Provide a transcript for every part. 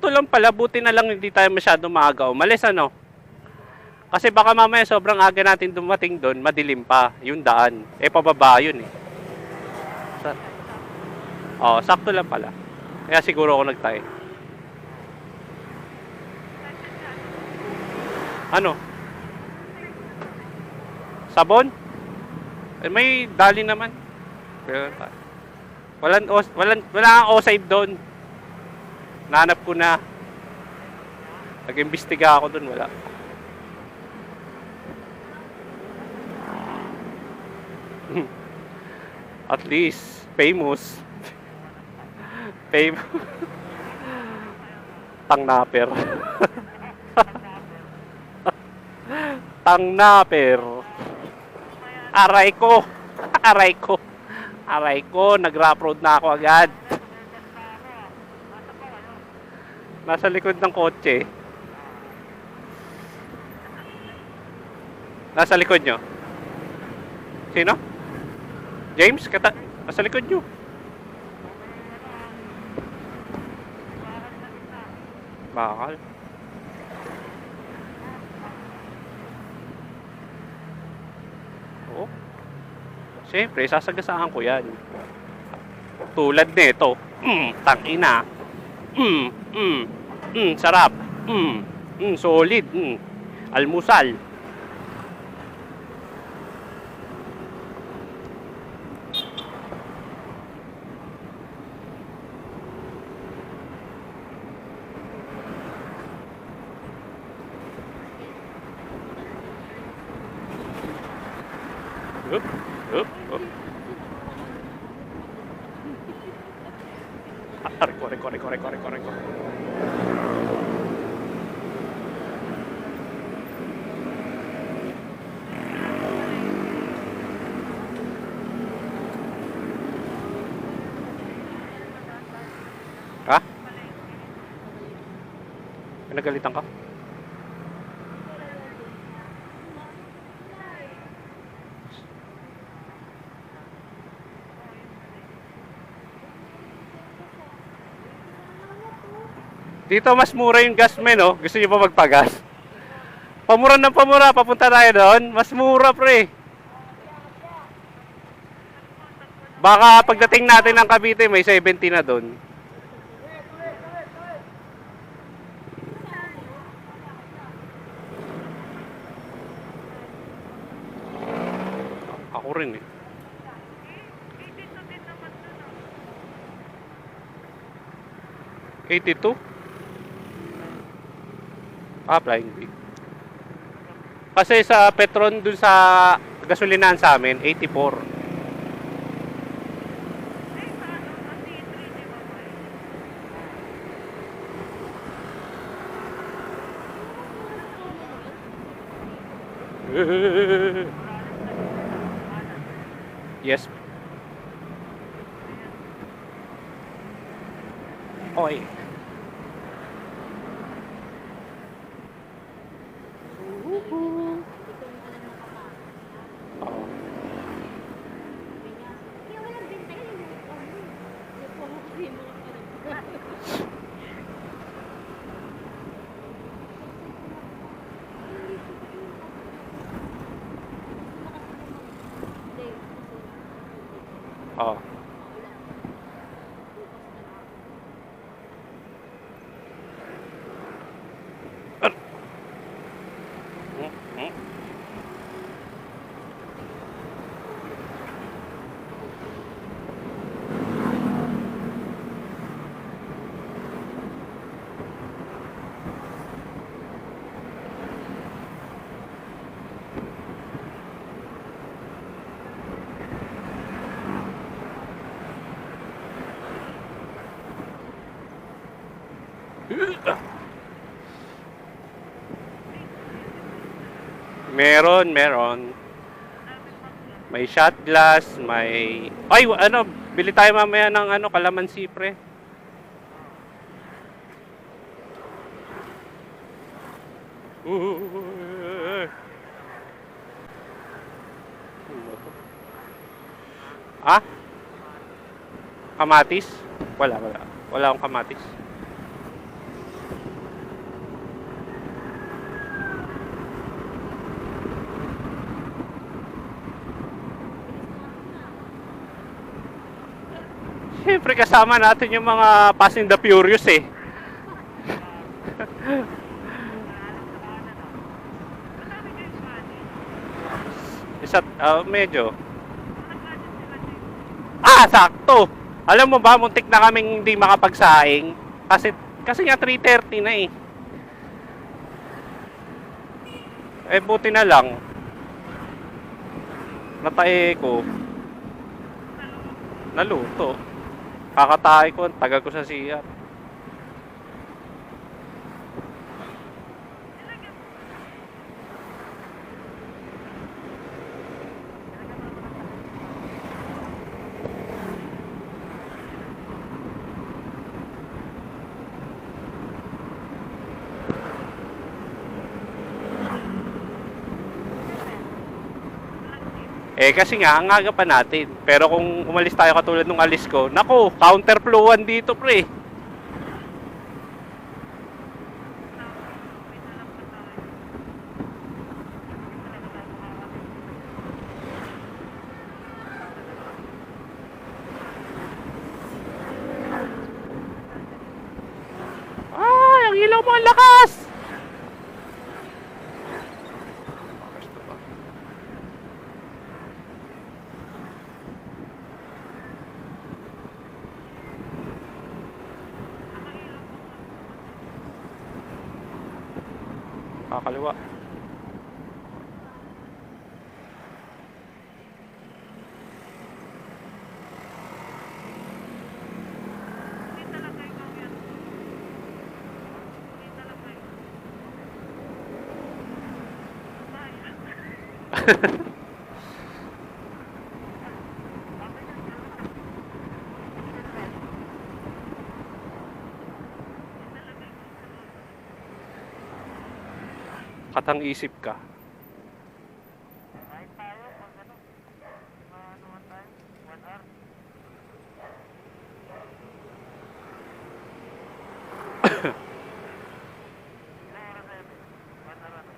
sakto lang pala. Buti na lang hindi tayo masyadong maaga umalis, ano? Kasi baka mamaya sobrang aga natin dumating doon, madilim pa yung daan. Eh, pababa yun eh. Sakto lang pala. Kaya siguro ako nagtay. Ano? Sabon? Eh, may dali naman. Wala kang O-save doon. Nahanap ko na. Nag-imbestiga ako doon, wala. At least, famous. Famous. Tangnaper. Tangnaper. Aray ko. Aray ko. Aray ko. Nag-rough na ako agad. Nasa likod ng kotse. Nasa likod nyo. Sino? James? Nasa likod nyo. Bakal. Oo. Siyempre, sasagasaan ko yan. Tulad nito. Tangina. Sarap. Solid. Almusal. Up. Reko. Ha? Pinagalitan ka? Dito mas mura yung gas men, no? Gusto niyo ba magpagas? Pamura ng pamura, papunta tayo doon. Mas mura, pre. Baka pagdating natin ng Cavite, may 70 na doon. Ako rin eh. $82? Flying V. Kasi sa Petron dun sa gasolinahan sa amin, 84. Yes. Okay. Oh. Meron. May shot glass, may... Ay, ano, bili tayo mamaya ng ano, kalamansi, pre. Ah? Kamatis? Wala akong kamatis. Siyempre kasama natin yung mga Fast and the Furious eh. Medyo. Sakto. Alam mo ba, muntik na kaming hindi makapagsaing. Kasi nga 3:30 na eh. Buti na lang. Natae ko. Naluto. Kakatae ko, tagal ko sa CR. Kasi nga, ang aga pa natin. Pero kung umalis tayo katulad nung alis ko, nako, counterflowan dito, pre. Ay, ang ilaw mo, ang lakas! Kakaliwa. Katang isip ka.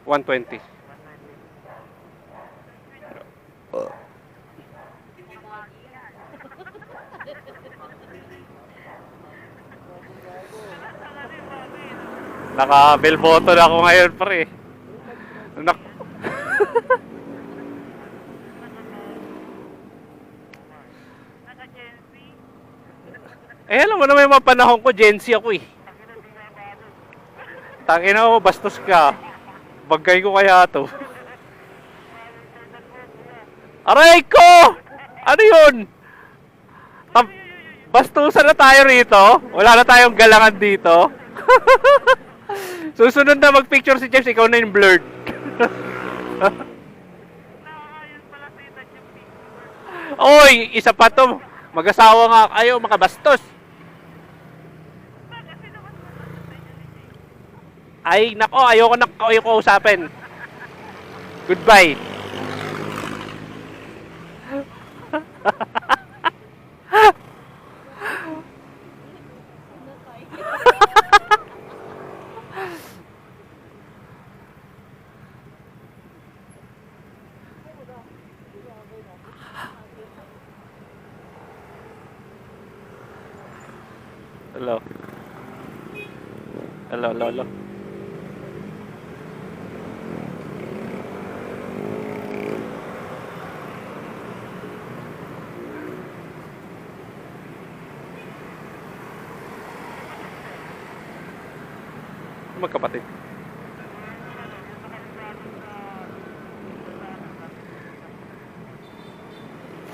$120. Naka-bell button ako ngayon, pre. Alam mo naman yung mga panahon ko, Gen Z ako eh. Tangina mo, bastos ka. Bagay ko kaya to. Aray ko! Ano yun? Bastusan na tayo rito? Wala na tayong galangan dito? Susunod na mag-picture si James, ikaw na yung blurred. Oy, isa pa to. Mag-asawa nga kayo, makabastos. Ay, nako, ayoko na kayo usapin. Goodbye. Hello. Hello, lolo. Magkapatid.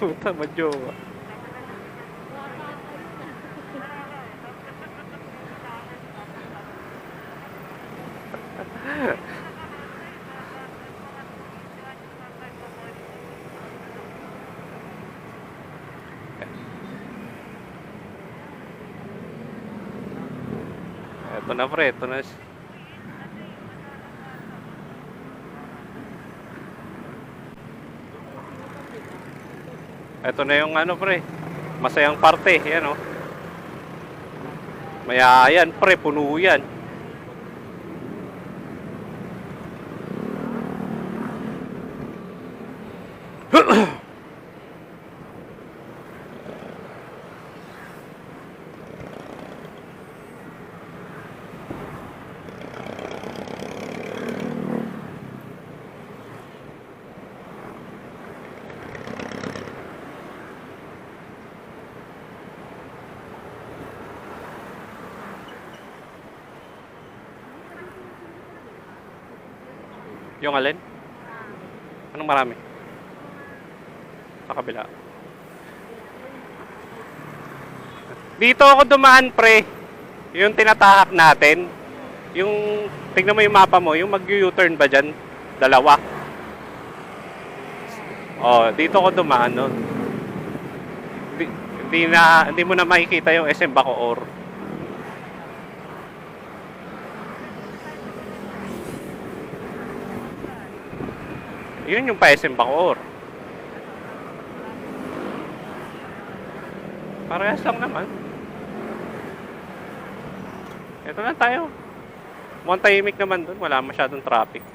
Puta, madyowa. Ito na, pre, ito na. Ito na yung ano, pre, masayang parte, yan o. Maya yan, pre, puno yan. Yung alin? Anong marami? Sa kabila. Dito ako dumaan, pre. Yung tinatahak natin. Yung, tignan mo yung mapa mo, yung mag-U-turn ba dyan? Dalawa. Oh, dito ako dumaan, no? Hindi mo na makikita yung SM Bacoor. Yun yung pa SM Bacoor. Parehas lang naman. Ito lang tayo. Mukhang tahimik naman dun. Wala masyadong traffic.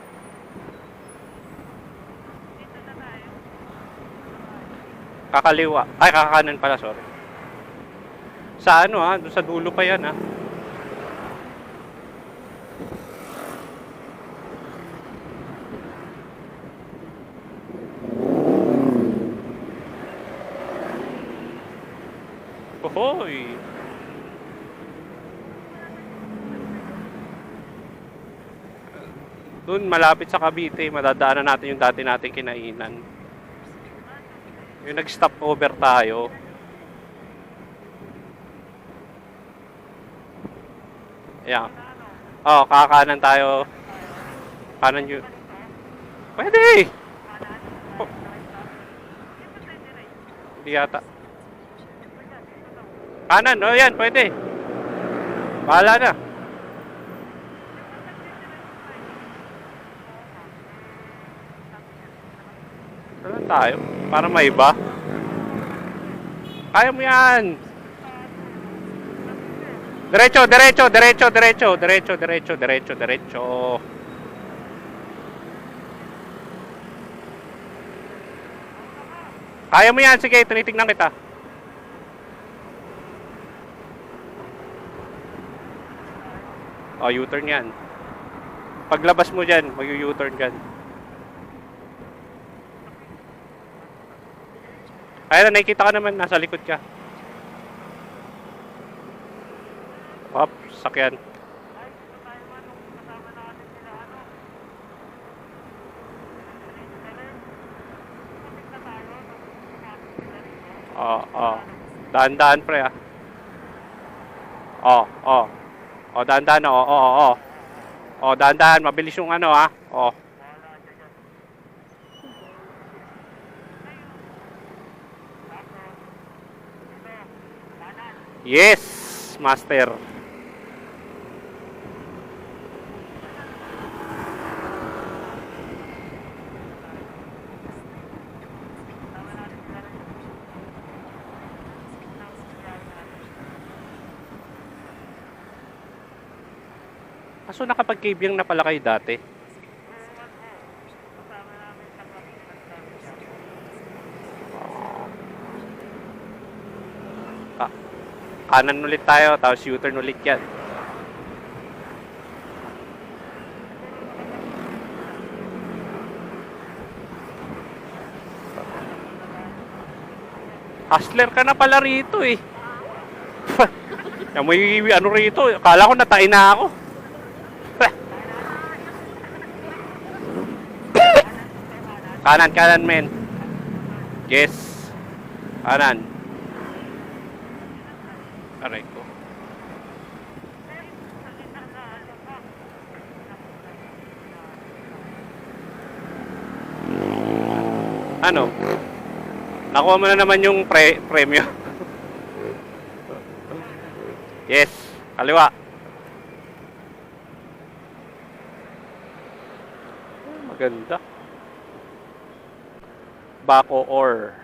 Kakaliwa. Ay, kakanan pala, sorry. Sa ano ha? Doon sa dulo pa yan ha. Hoy! Doon malapit sa Cavite, madadaanan natin yung dati nating kinainan. Yung nag-stop over tayo. Ayan. Oh, kakanan tayo. Kanan yun. Pwede! Oh. Hindi yata. Kanan, oh yan, pwede. Bahala na. Saan tayo? Para may iba. Kaya mo yan. Diretso, diretso, diretso, diretso, diretso, diretso, diretso, diretso. Kaya mo yan, sige, tinitignan kita. Oh, U-turn yan. Paglabas mo dyan, mag-U-turn dyan. Kaya na, nakikita ka naman, nasa likod ka. Hop, sakyan. Oh. Daan-daan, pre, ah. Oh. Oh, daan-daan, oh. Oh, daan-daan, mabilis yung ano, ah. Oh. Yes, master. Kaso nakapag-cabyang na pala kayo dati. Kanan ulit tayo, tapos U-turn ulit yan. Hustler ka na pala rito eh. May ano rito, akala ko natain na ako. Kanan men. Yes. Kanan. Aray ko. Ano? Nakuha mo na naman yung premyo. Yes. Kaliwa. Maganda. Bacoor.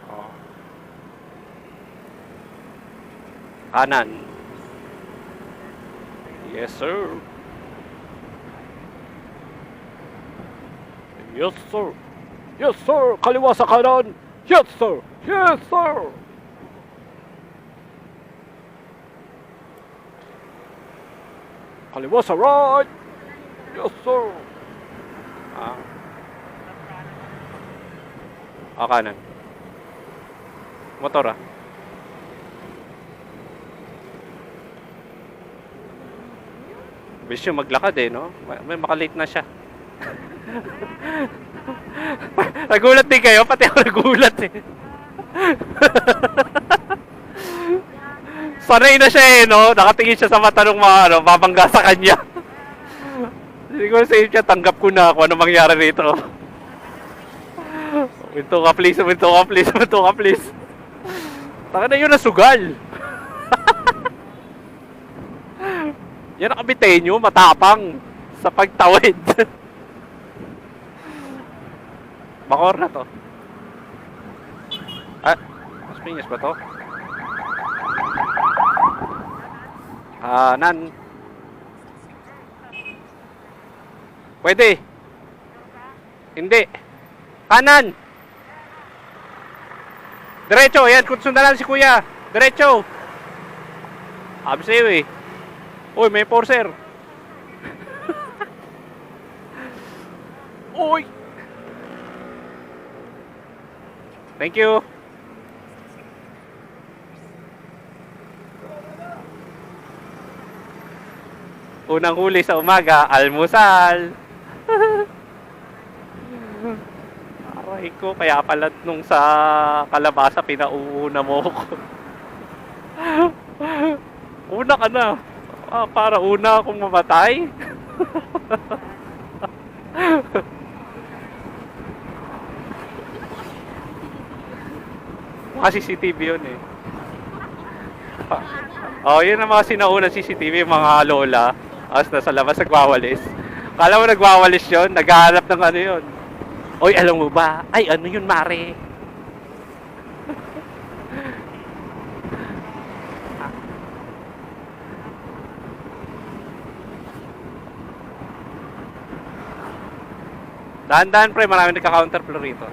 Oh. Kanan. Yes, sir. Yes, sir. Yes, sir. Kaliwa sa kanan. Yes, sir. Yes, sir. Kaliwa sa right. Yes, sir. Kanan. Motor, ah. Bisyo maglakad eh, no? May makalate na siya. Nagulat din kayo, pati ako nagulat eh. Sanay na siya eh, no? Nakatingin siya sa mata ng mga ano, babangga sa kanya. Siguro sa siya, tanggap ko na kung ano mangyari rito. Minto ka please, minto ka please, minto ka please. Taka na yun, nasugal. Yan ang kabitenyo, matapang sa pagtawid. Bakor na to. Ah, mas pinyas ba to? Nan. Pwede. Hindi. Kanan. Diretso, yan, kung sundan lang si kuya. Diretso. Sabi sa'yo eh. Uy, may forcer. Uy. Thank you. Unang huli sa umaga, almusal. Aray ko, kaya pala nung sa kalabasa pinauuna mo ko. Una ka na. Para una akong mamatay. Mga CCTV yun eh. Oh, yun ang mga sinaunang CCTV, mga lola. As nasa labas nagwawalis. Kala mo nagwawalis yun, naghahanap ng ano yun. Oy, alam mo ba? Ay, ano yun, Mare? Dahan-dahan pre, marami nagka-counterflow rito.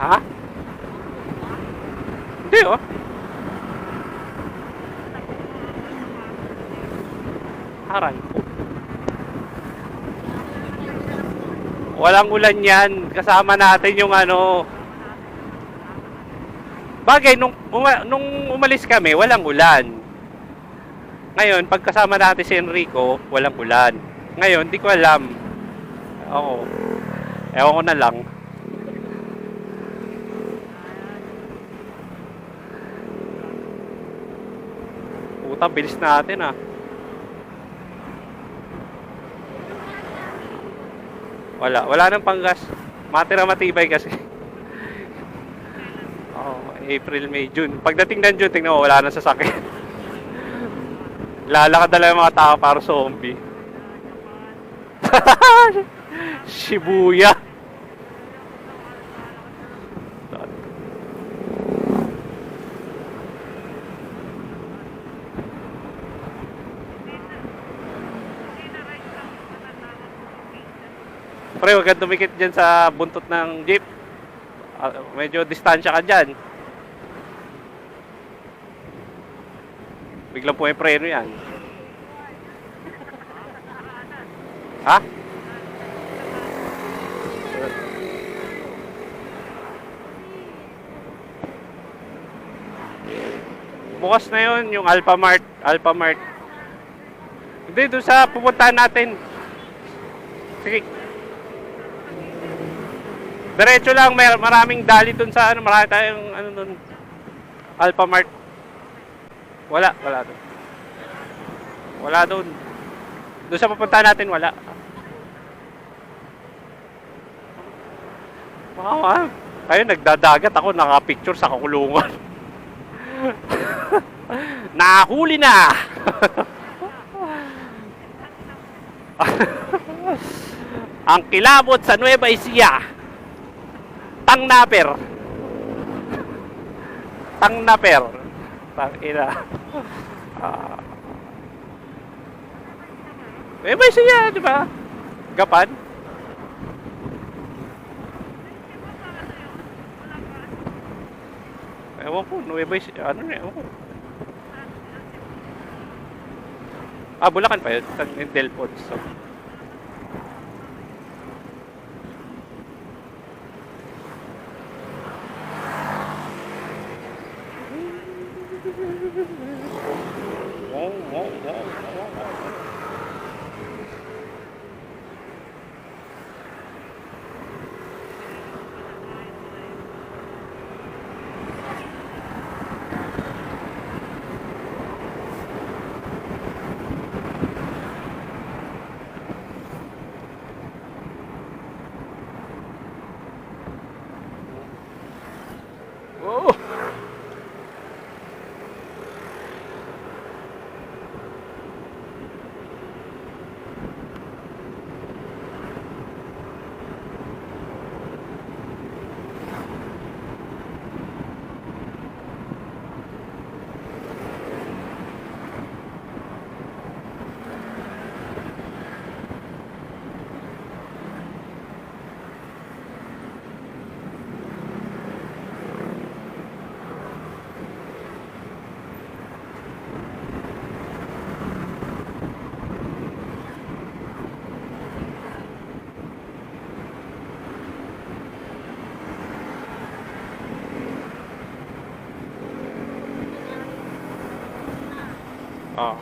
Ha? Hindi oh. Harang ko. Walang ulan yan. Kasama natin yung ano. Bagay, nung umalis kami, walang ulan. Ngayon, pagkasama natin si Enrico, walang ulan. Ngayon, di ko alam. Oo. Ewan ko na lang. Puta, bilis natin ah. Wala nang panggas. Matira matibay kasi. Oh, April, May, June. Pagdating ng June, tingnan mo, wala nang sasakyan. Lalakad na lang yung mga tao para zombie. Shibuya. Pre, huwag kang dumikit dyan sa buntot ng jeep. Medyo distansya ka dyan. Biglang po yung preno yan. Ha? Bukas na yun, yung Alphamart. Hindi, doon sa pupuntahan natin. Sige. Diretso lang, maraming dali dun sa ano, marami tayong ano dun. Alphamart. Wala dun. Wala dun. Doon sa pupuntahan natin, wala. Wow, kayo nagdadagat, ako nakapicture sa kakulungan. Nahuli na. Ang kilabot sa Nueva Ecija. Tangnaper. Tangina. Nueva Ecija, di ba? Gapan. Ewan ko, Nueva Ecija, ano na, ewan ko. Ah, Bulacan pa yun. San Ildefonso. Oh! Oh.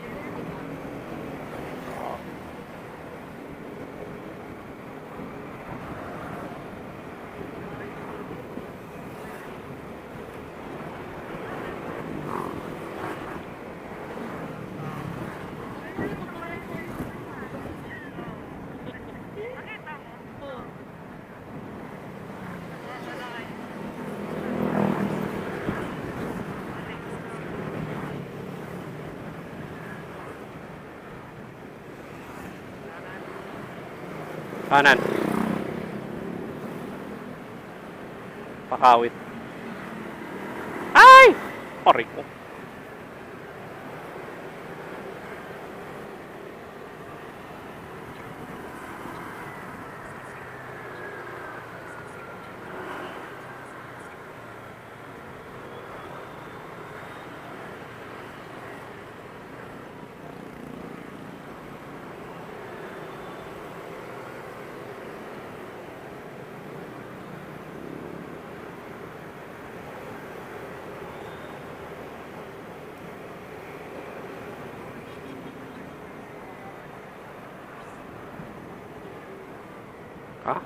Kanan. Pakawit. Ay! Aray ko. Ha?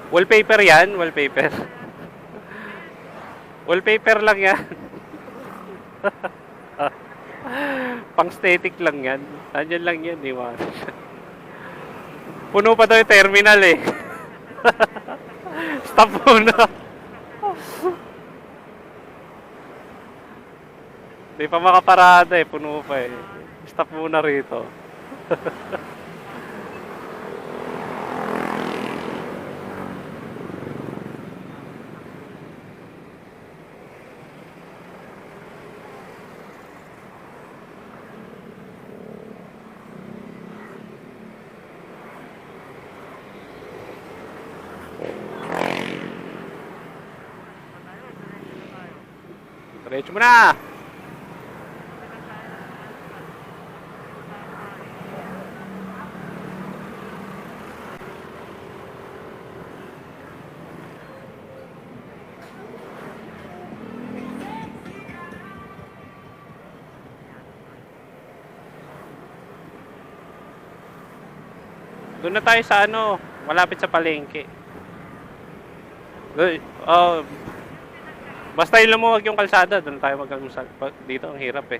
Wallpaper yan, wallpaper. Wallpaper lang yan. Pang static lang yan. Nandyan lang yan, di ba? Puno pa daw yung terminal eh. Stop muna. Di pa makaparada eh, puno pa eh. Stop muna rito. Diretso mo na! Doon na tayo sa ano, malapit sa palengke. Oh, basta yung lumuwag yung kalsada, doon tayo mag-almusal. Dito ang hirap eh.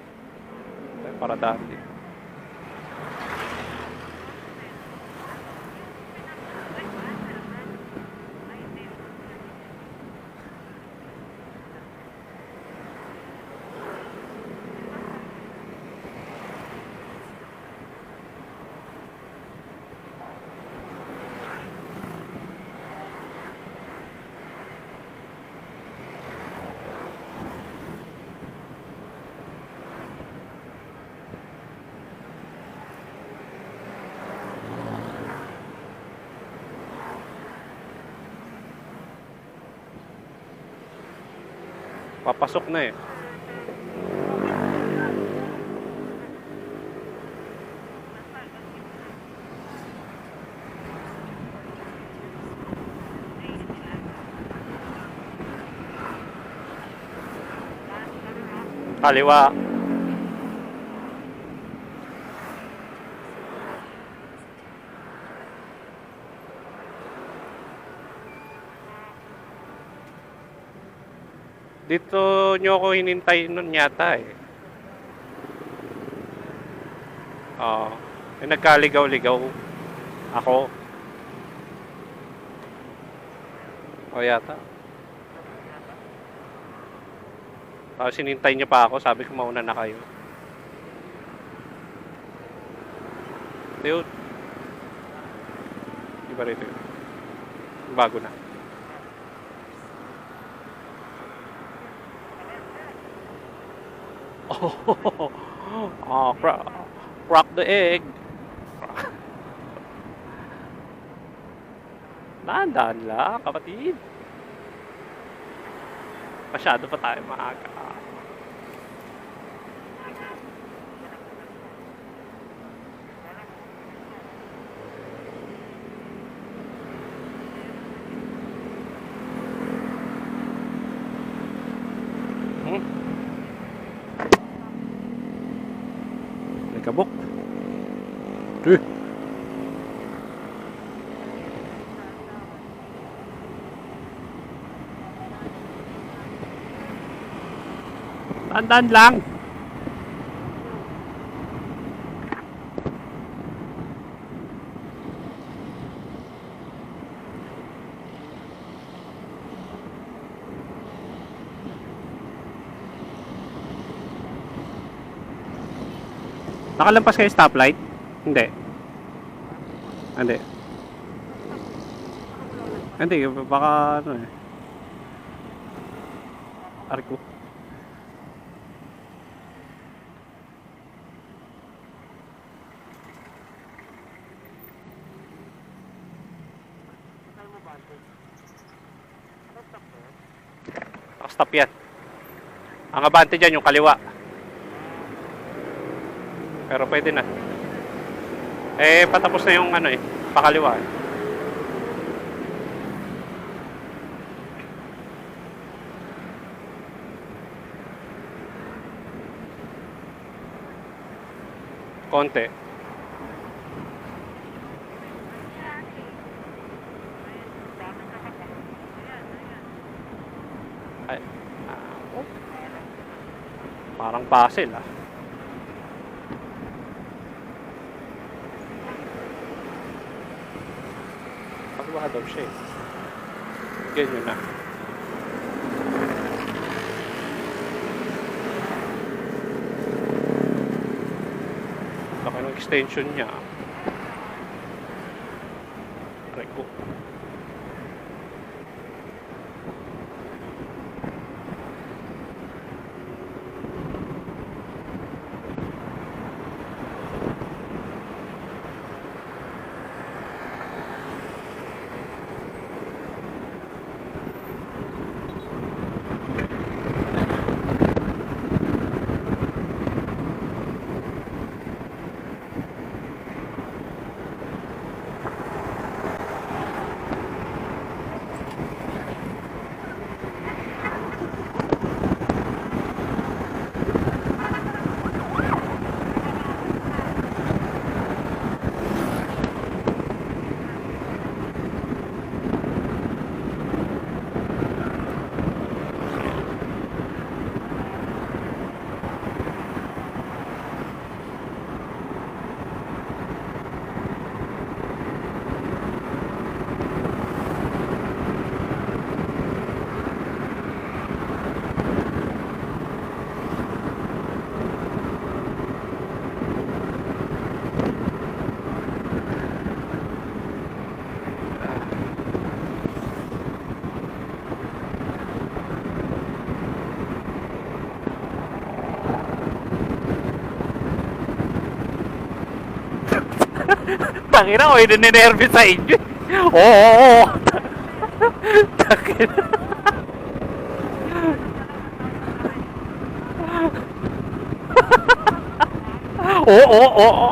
Para dati. Papasok na eh. Kaliwa. Dito nyo ako hinintay nun yata eh. Oo. Nagkaligaw-ligaw ako. O yata. Tapos hinintay niyo pa ako, sabi ko mauna na kayo. Yun. Iba rito yun. Bago na. Oh, crack the egg. Dahan-dahan lang, kapatid. Masyado pa tayo maaga. May kabok. Dahan-dahan lang. Nakalampas kayo stoplight? Hindi. Hindi. Hindi, baka ano eh. Arko. Stop yan. Ang abante dyan yung kaliwa. Pero pwede na. Eh, patapos na yung ano eh, pakaliwa eh. Konti. Ay, oh. Parang puzzle ah. Pagbaha daw siya eh. Ganyan na. Laki ng extension niya. Aray ko. Tangina ko, ininervous sa inyo. Oo. Tangina. Oo, oo, oo.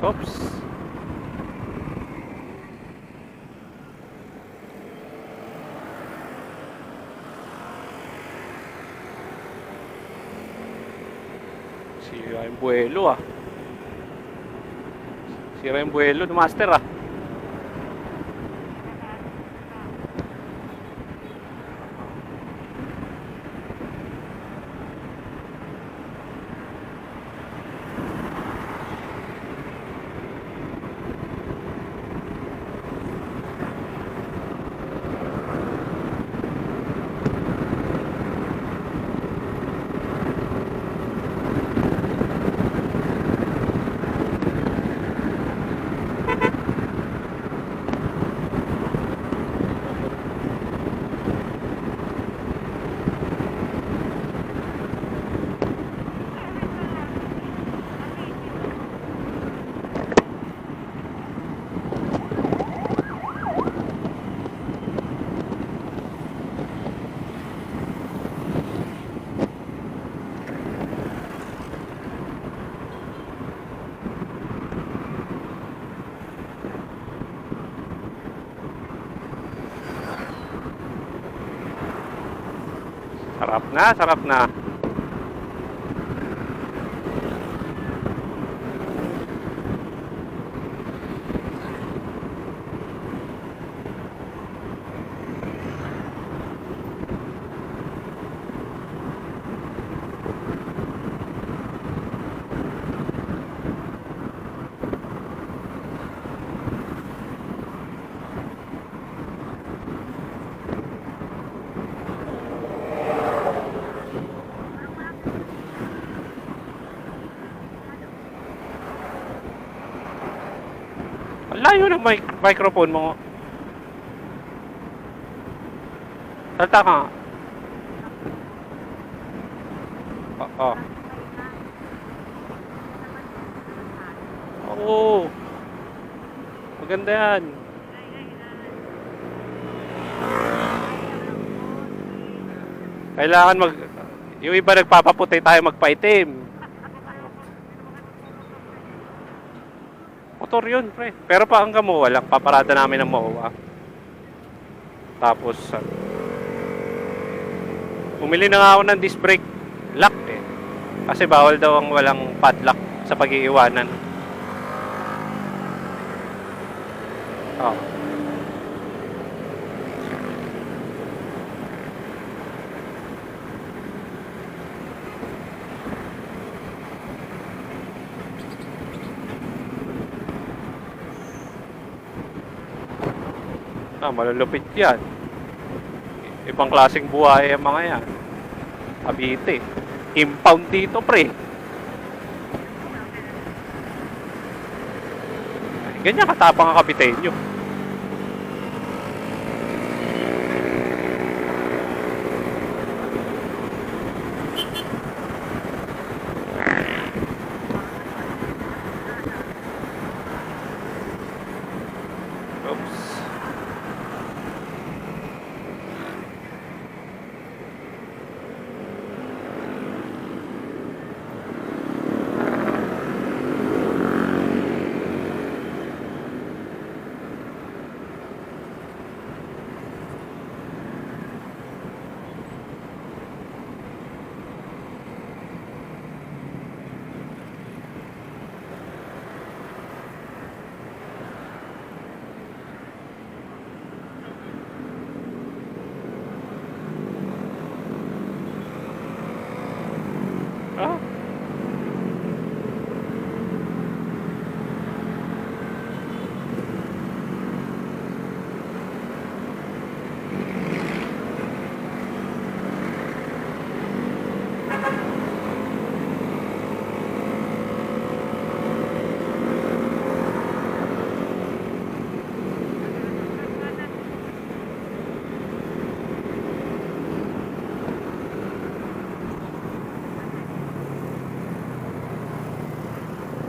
Oops. Sira yung buwelo ah. Sira yung buwelo ng master ah. Sarap na, sarap na. Ang layo ng microphone mo. Salta ka nga. Oo. Oo. Maganda yan. Kailangan yung iba nagpapaputi, tayo magpaitim. Motor yun, pre. Pero pa hanggang MOA lang, paparada namin ng MOA. Tapos, bumili na nga ako ng disc brake lock eh. Kasi bawal daw ang walang padlock sa pag-iiwanan. Oh. Malulupit yan. Ibang klaseng buhay ang mga yan. Cavite. Impound dito, pre. Ganyan katapang ang Caviteño.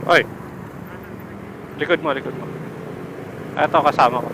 Oy, likod mo, likod mo. Eto, kasama ko.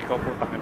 Ikaw po tayo.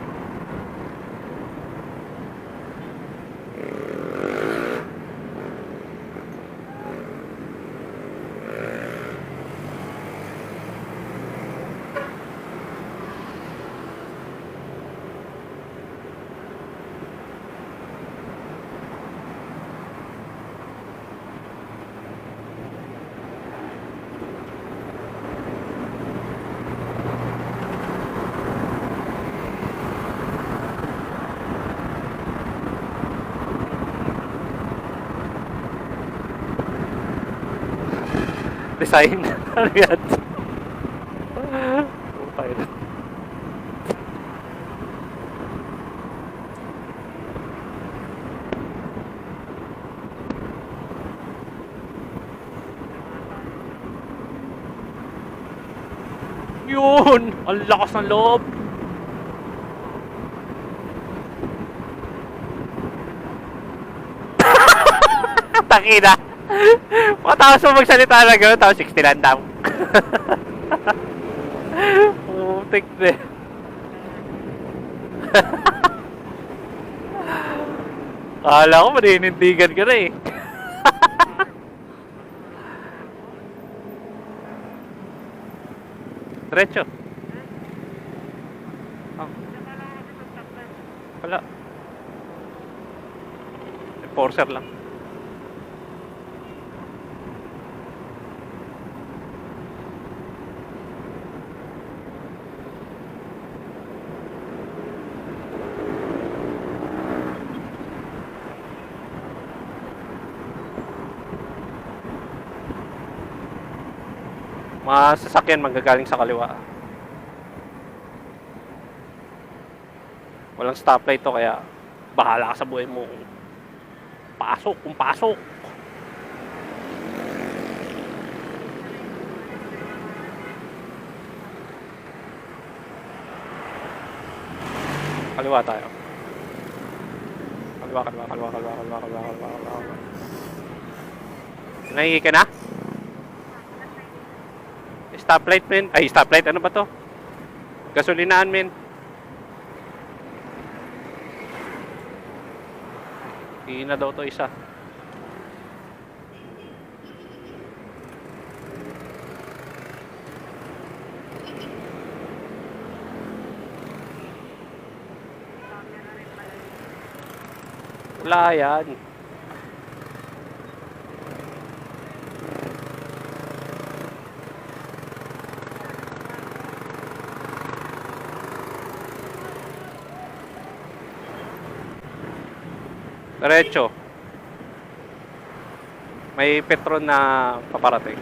Design. Ano yan? Putay na. Yun! Ang lakas ng loob! Takina! Matapos mo magsalita na gano'n, tapos 60 lang daw. Putik na. Kala ko maninindigan ka na eh. Diretso. Oh. Wala. Enforcer lang. Mga sasakyan manggagaling sa kaliwa. Walang stoplight to, kaya bahala ka sa buhay mo. Pasok kung pasok. Kaliwa tayo. Kaliwa. Nahingi ka na? Stoplight, men. Ay, stoplight. Ano ba to? Gasolinaan, men. Hindi na daw to isa. Wala yan. Diretso. May Petron na paparating.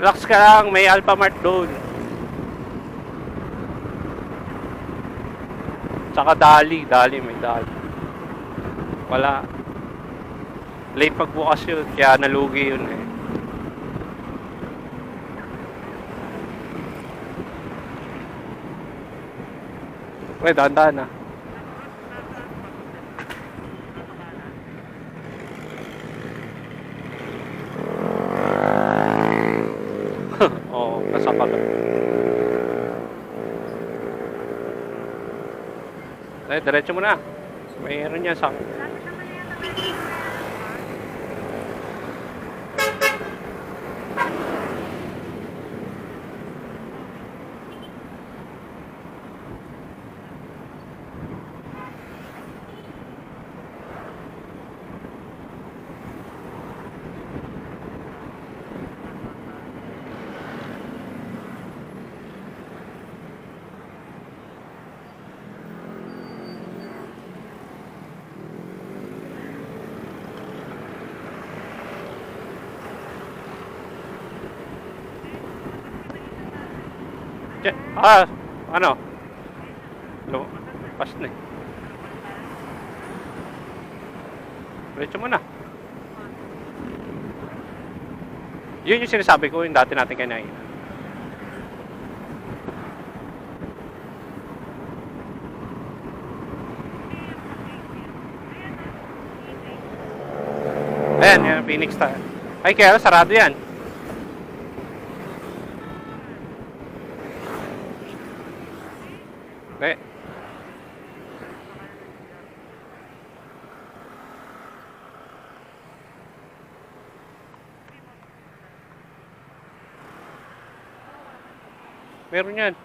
Relax ka lang, may Alphamart doon. Tsaka Dali, may Dali. Wala. Late pagbukas yun, kaya nalugi yun eh. Uy, dahan-dahan na. Nasa kagat. Eh, diretso mo na. Mayroon yan sa... Ano? Pas na eh. Diretso mo na. Yun yung sinasabi ko, yung dati natin kinain. Ayan, yan, Phoenix tayo. Ay, kaya sarado yan. Okay. Meron yan.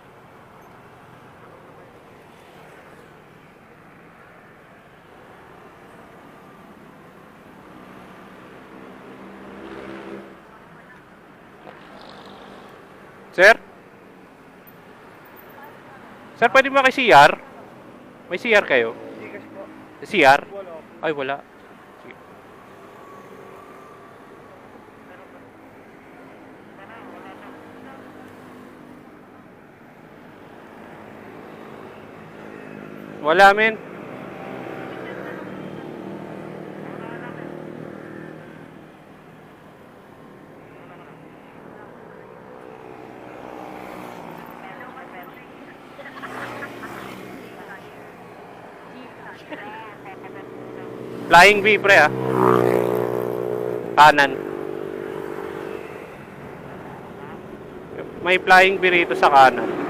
Sir? Sir, pwede mo maki-CR? May CR kayo? CR? Ay, wala. Sige. Wala, men. Flying V, pre, ah. Kanan. May flying V rito sa kanan.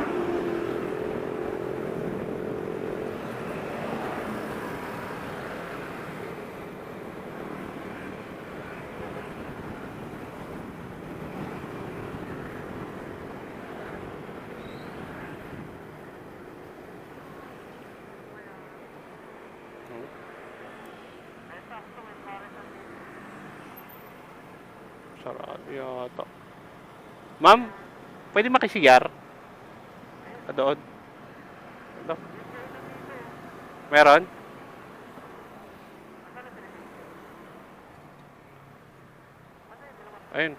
Sarado yata. Ma'am, pwede makisiyar? Doon. Ano? Meron? Ayun.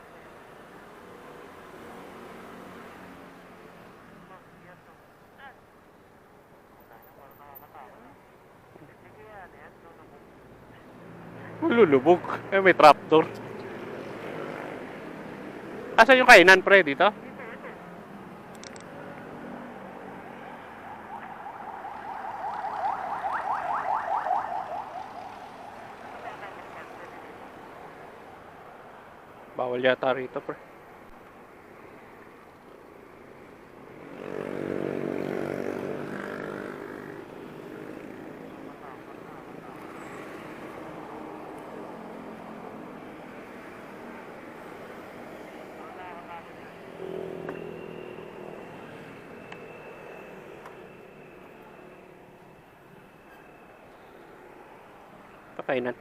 Lulubog. Eh, may trapdoor. Asan yung kainan, pre, dito? Bawal yata rito, pre. Kainan.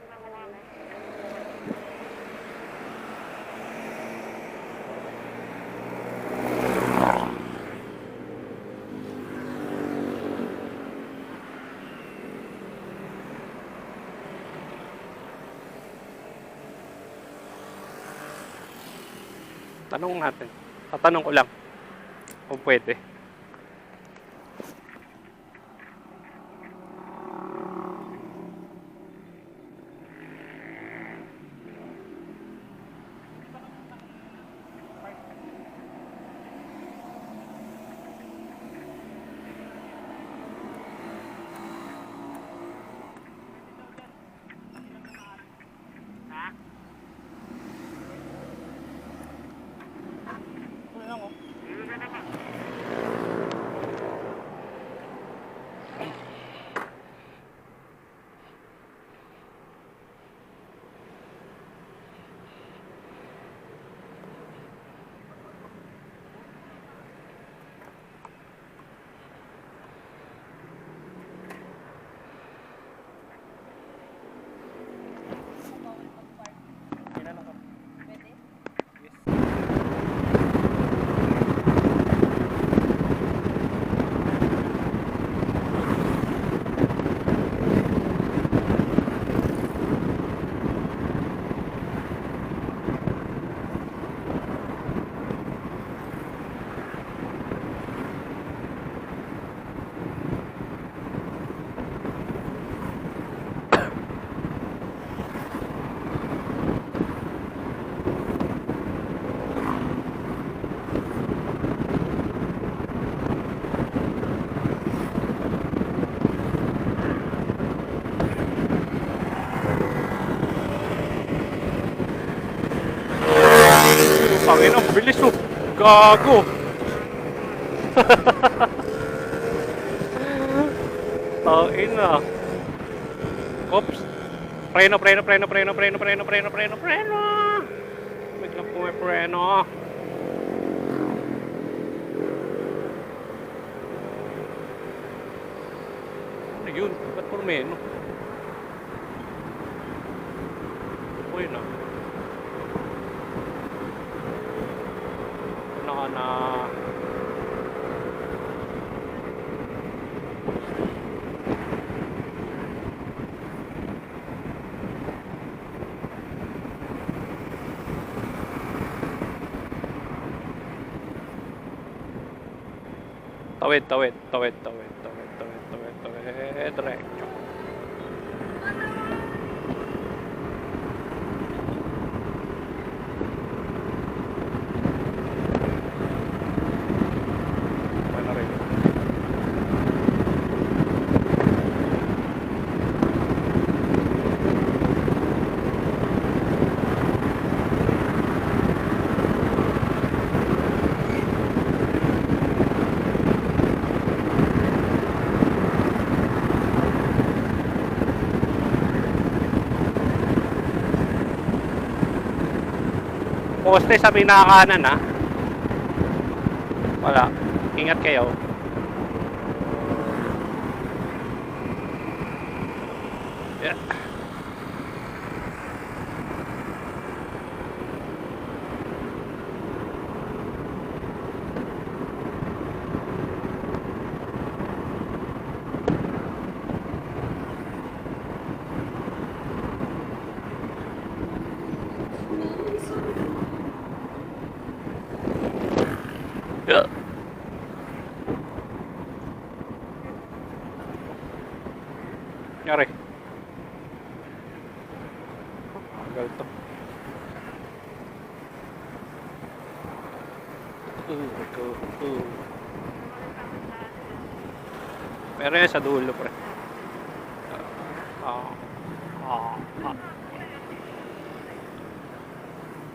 Tanong natin. Tatanong ko lang kung pwede. Tangin, ang bilis oh. Gago. Tangin na. Oops. Preno. Wait lang po may preno. Ano yun? Ba't puro meno? Uy na. Na. Tawid. Diretso. Ano rin? Poste sa pinakakanan ha. Wala. Ingat kayo. Yeah. Yeah. Nyari. Tagal to. Meron yan sa dulo, pre.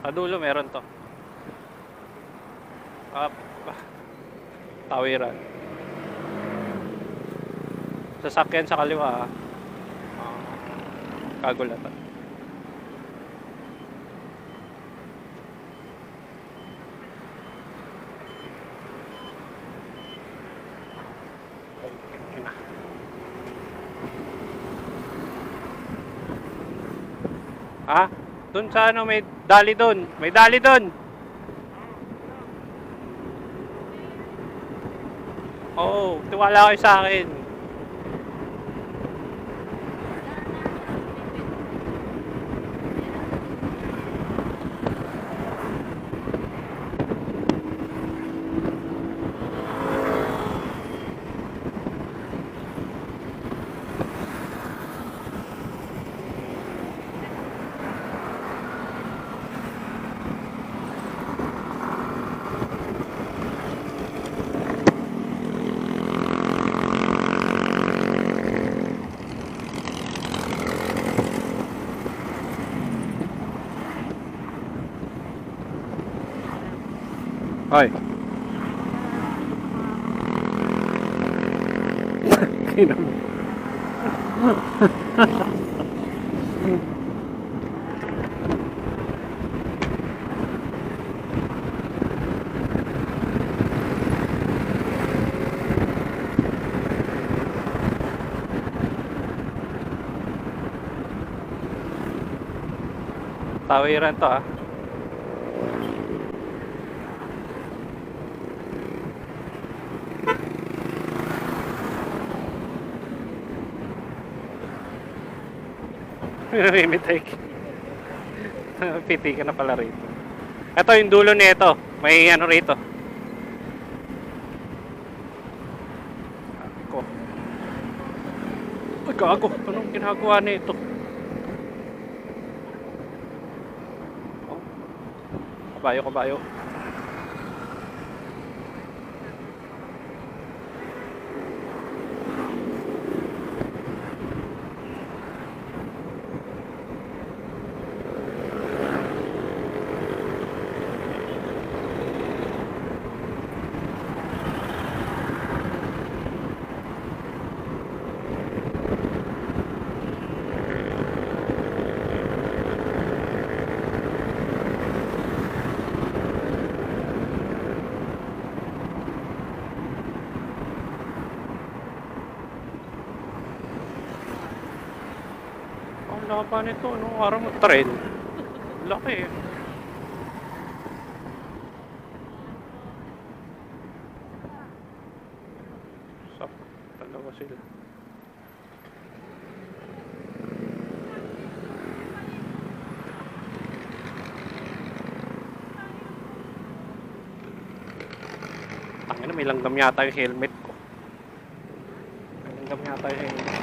Sa dulo meron to. Tawiran. Sasakyan sa kaliwa. Kagulatan. Ah, dun sa ano, may dali dun. May dali dun. Oo, tiwala kayo sa akin. Hoy. Tawiran to ah. Mimitek. Piti ka na pala rito. Ito yung dulo nito. May ano rito. Ako. Ay, gago. Anong ginagawa nito? Oh. Kabayo. haba nito, no? Parang mag-train. Laki eh. Sap, dalawa sila. Tangina, may langgam yata yung helmet ko. May langgam yata yung helmet.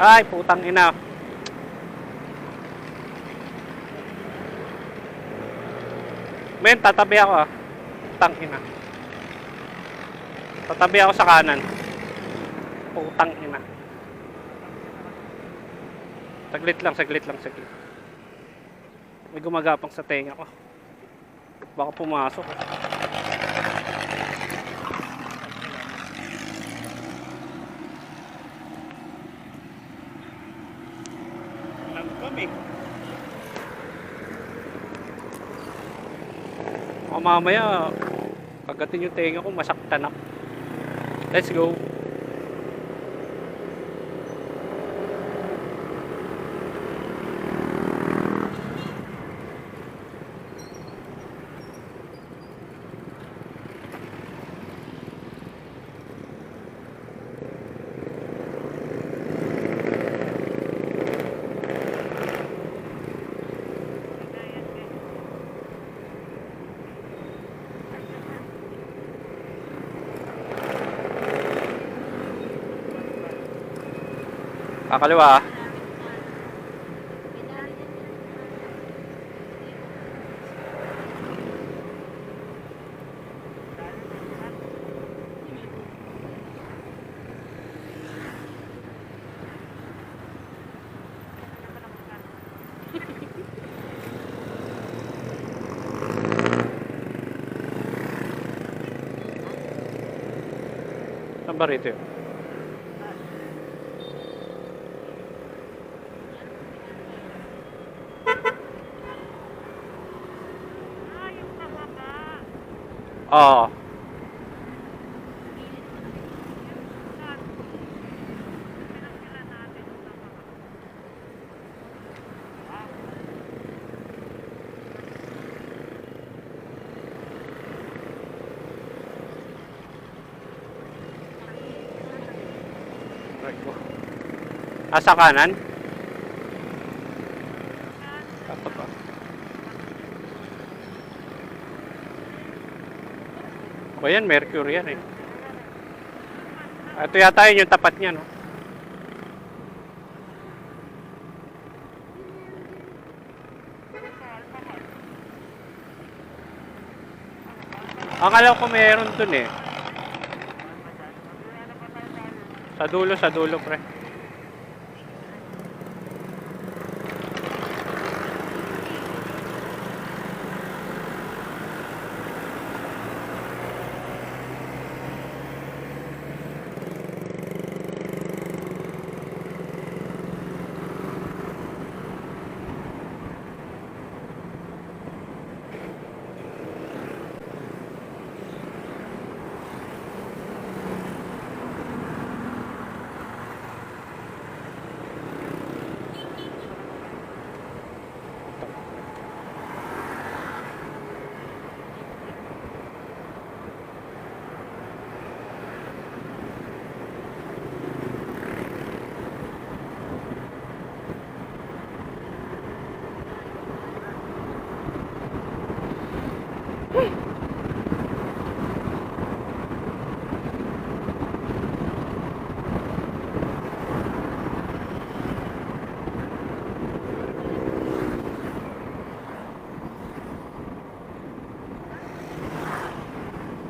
Ay, putang ina. Men, tatabi ako ah. Putang ina. Tatabi ako sa kanan. Putang ina. Saglit lang, saglit lang, saglit. May gumagapang sa tenga ko. Baka pumasok. Kami. O mamaya, kagatin yung tenga ko, masaktan ako. Let's go. Kakaliwa. Saan ba rito yun? Oo. Sa kanan? Dapat ba? O yan, Mercury yan eh. Ito yata yun yung tapat niya, no? Akala ko meron dun eh. Sa dulo, pre.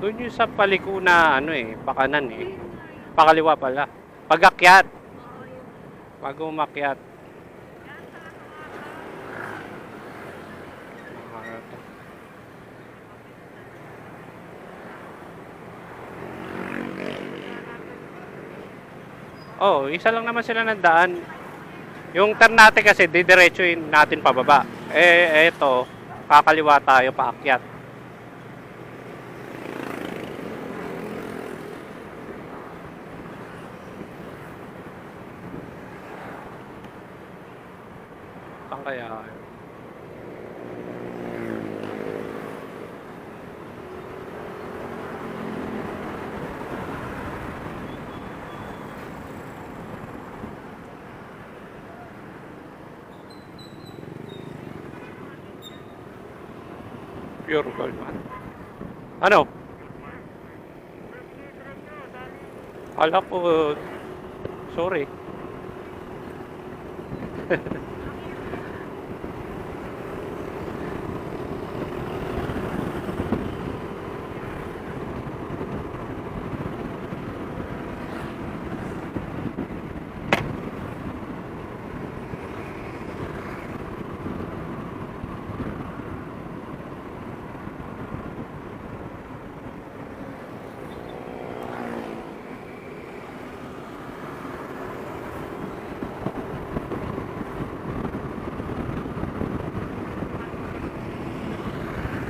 Doon yung sa paliko na ano eh, pakanan eh. Pakaliwa pala. Pag-akyat. Bago umakyat. Oh, isa lang naman sila ng daan. Yung turn natin kasi, didiretsuin natin pababa. Eh, eto, kakaliwa tayo paakyat. Saan kaya? Pure gold man. Ano? Kala ko, sorry.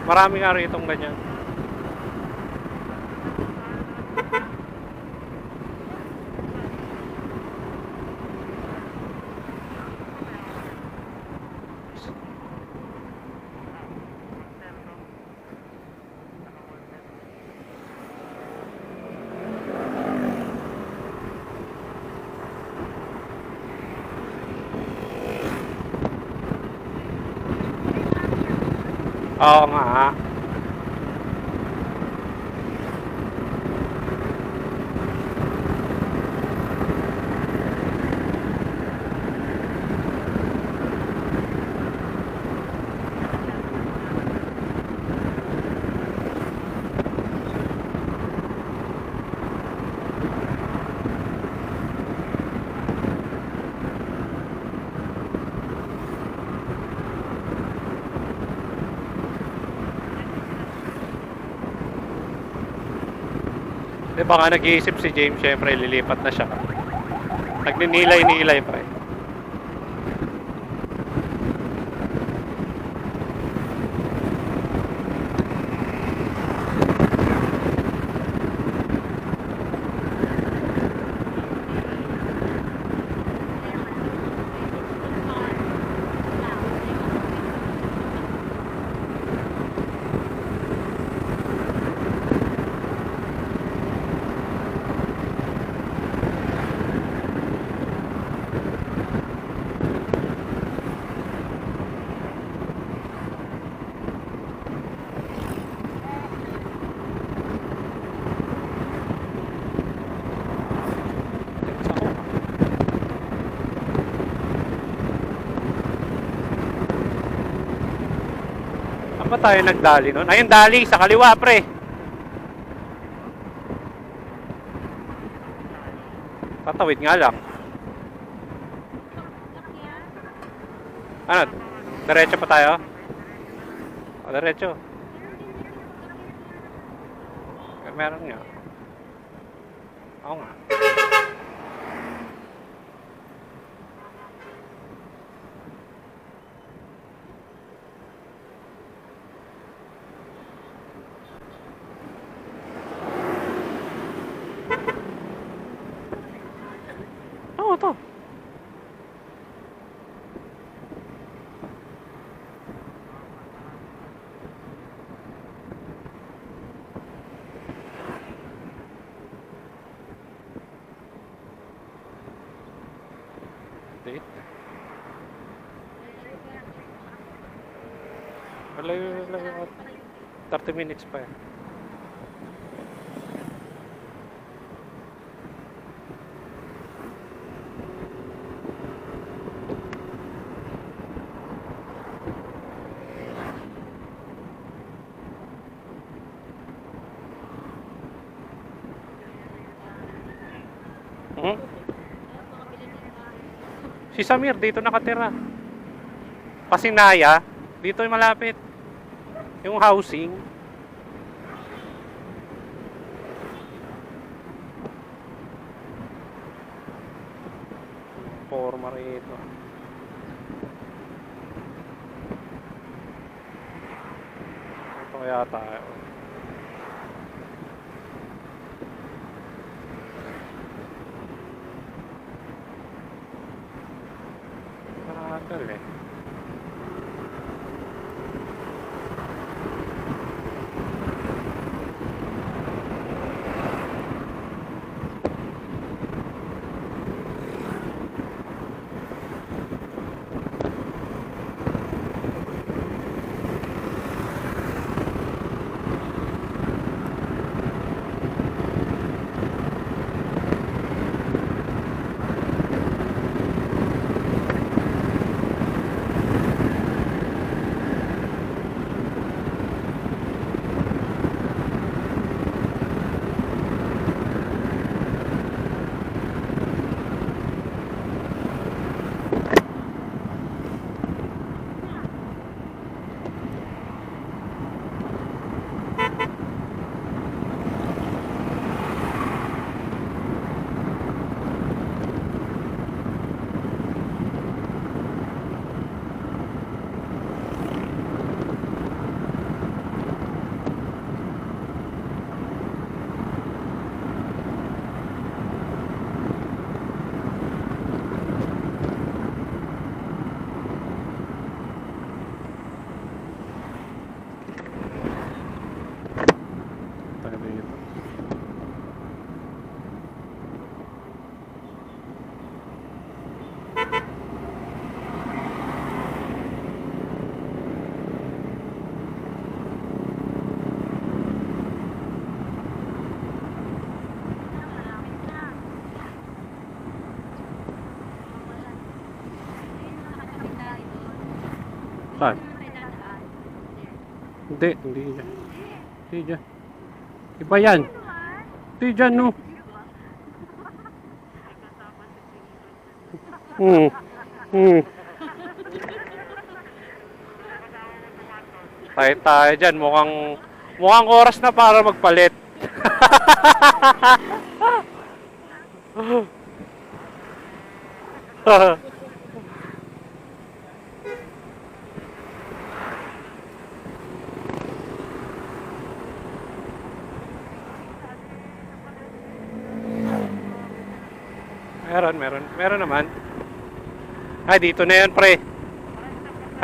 Marami nga rin itong ganyan. Oo nga. Di ba nga nag-iisip si James, syempre lilipat na siya. Nagninilay-nilay pa eh. Saan ba tayo nagdali nun? Ayun, dali sa kaliwa, pre. Tatawid nga lang. Ano? Diretso pa tayo? O, diretso. Meron nga. Oo nga. Oo, to. Date. Malayo. 30 minutes pa eh. Hmm? Si Samir dito nakatira. Pasinaya, dito yung malapit. Yung housing. Forma rito. yata. Nakakal eh. Tayo dito. Saan? Hindi dyan. Hindi dyan. Iba yan. Hindi dyan, no. Hmm. Hmm. Tayo dyan. Mukhang oras na para magpalit. Meron naman. Ay, dito na yun, pre.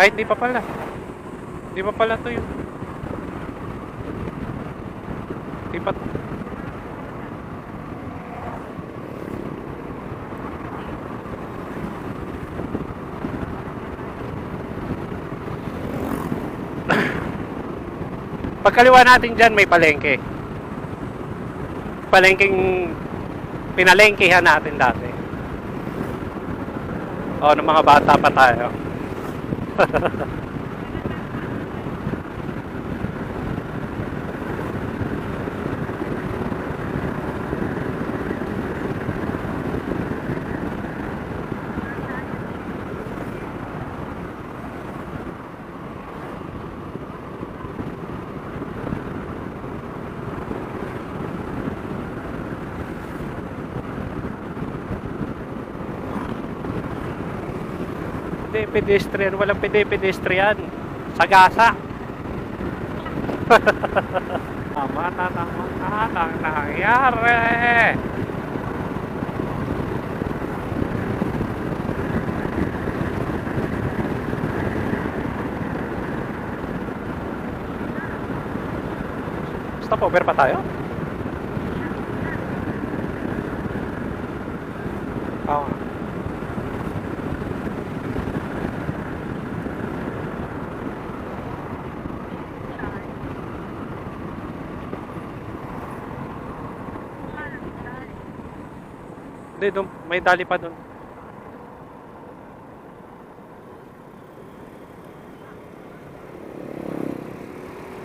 Ay, hindi pa pala. Hindi pa pala to yun. Hindi pa. Pagkaliwa natin dyan, may palengke. Pinalengkehan natin dati. O, ng mga bata pa tayo. Hindi, pedestrian. Walang pedestrian. Sagasa. Tama na naman ang nangyari. Stop over pa tayo? Oo nga. Hindi, may dali pa doon.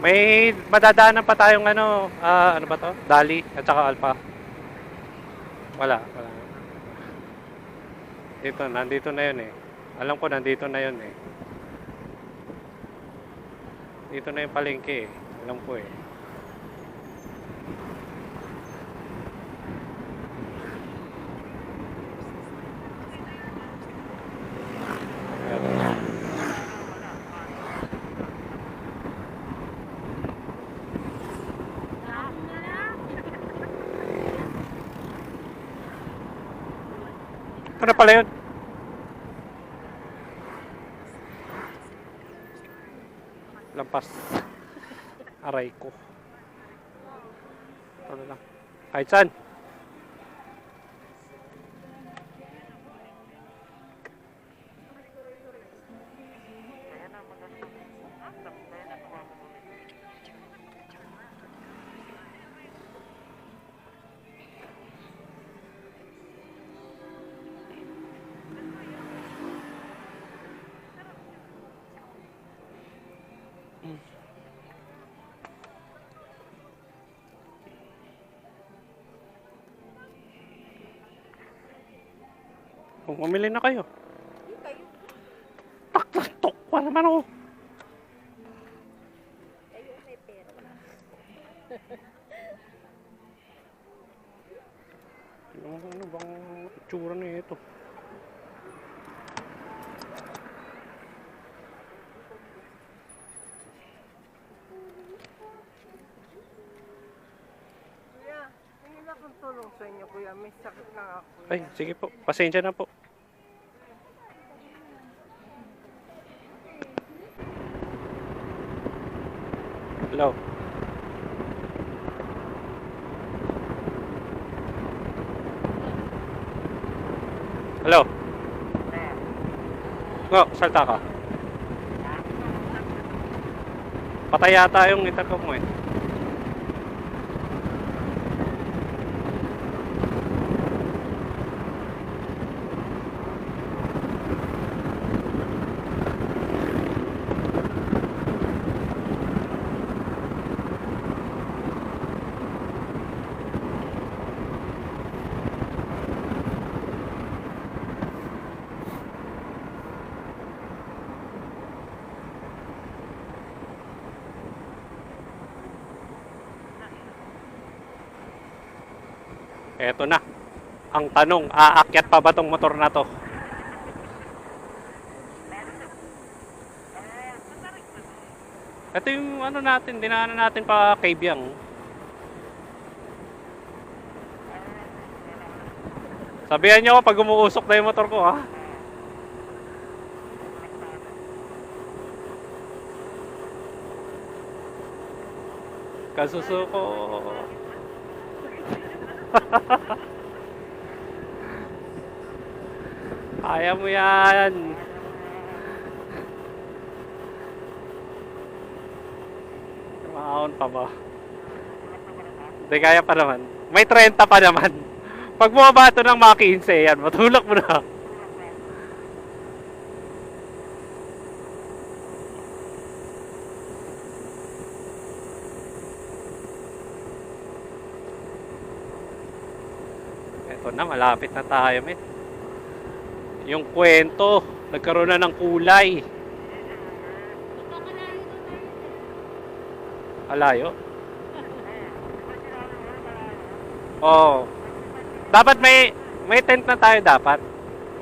May madadaanan pa tayong ano ba to? Dali at saka Alpha. Wala. Nandito na yun eh. Alam ko nandito na yun eh. Dito na yung palengke eh. Alam ko eh. Ano pala yun? Lampas. Aray ko. Ano lang. Kahit saan. Kung mamili na kayo. Tak pa naman ako. Ano bang itsura na ito? Kuya, tingin akong tulong sa inyo, kuya. May sakit lang ako. Ay, sige po. Pasensya na po. Hello. Hello. Oh, salta ka. Patay yata yung intercom mo eh. Eto na. Ang tanong, aakyat pa ba tong motor na to? Ito yung ano natin, dinaanan natin pa kay Biang. Sabihan niyo ako pag umuusok na yung motor ko, ha? Kasusuko. Kaya mo yan. Maahon pa ba? Hindi, kaya pa naman. May 30 pa naman. Pag bumaba ito ng mga 15, yan, matulak mo na. Ito na, malapit na tayo, men. Yung kwento, nagkaroon na ng kulay. Alayo? Oo. Dapat may tent na tayo dapat.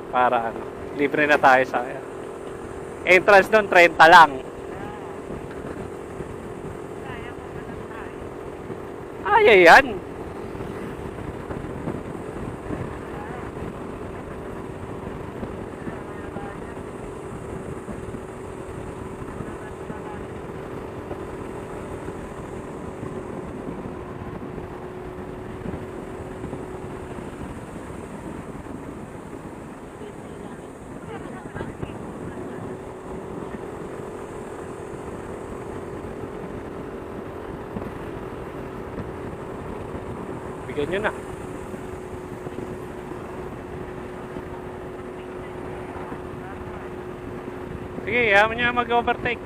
Para ano, libre na tayo sa entrance doon 30 lang. Ay, yan. Bigyan nyo na. Sige, yaman nyo mag-overtake.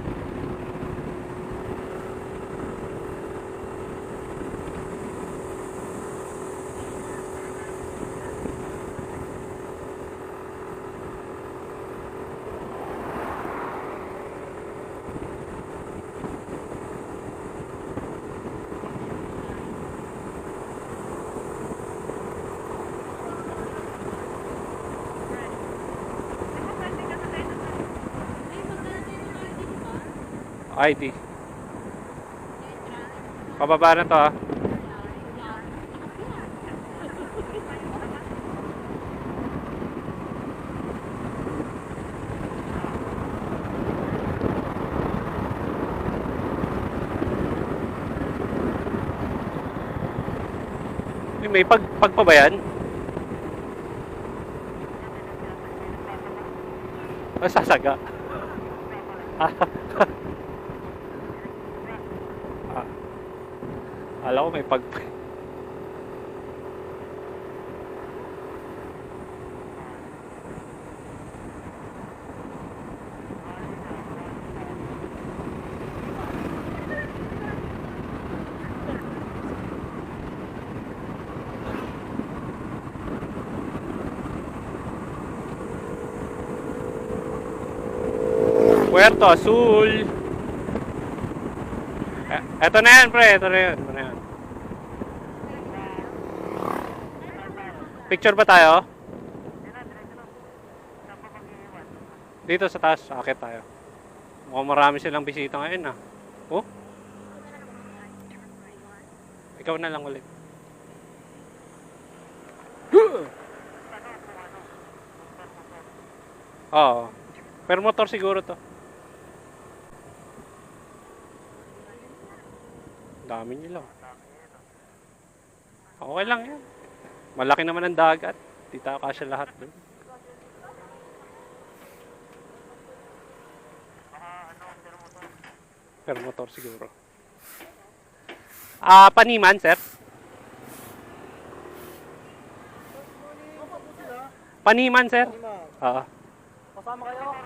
ID. Pababa na to, ha. May pagpa ba yan? Masasaga. Ah, alam ko may pagpa. Puerto Azul. Eto na yan, pre. Eto na yan. Eto na yan. Picture ba tayo? Dito sa taas. Akit tayo. Mukhang marami silang bisita ngayon, ah. Oh? Ikaw na lang ulit. Oo. Per motor siguro to. Dami nila. Okay lang yan. Malaki naman ang dagat. Di tayo kasya lahat doon. Per motor siguro. Paniman, sir? Paniman, sir? Oo. Kasama kayo?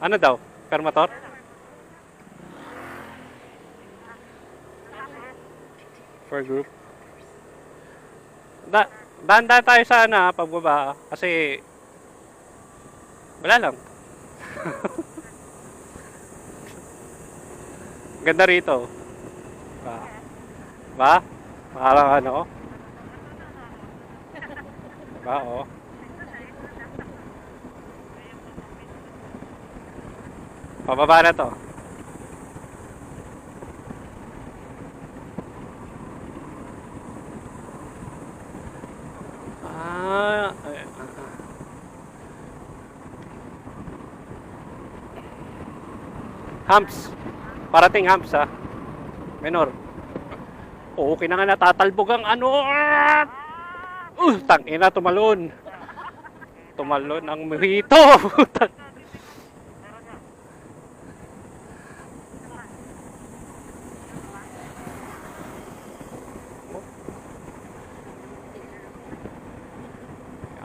Ano daw? Per motor? Per group? Daan tayo sa pagbaba. Kasi wala lang. Ganda rito. Ba? Parang ano? Ba, oh. Pababa na to. Humps. Parating humps, ha. Menor. Oo, okay na nga natatalbog ang ano. Tangina, tumalon. Tumalon ang mojito.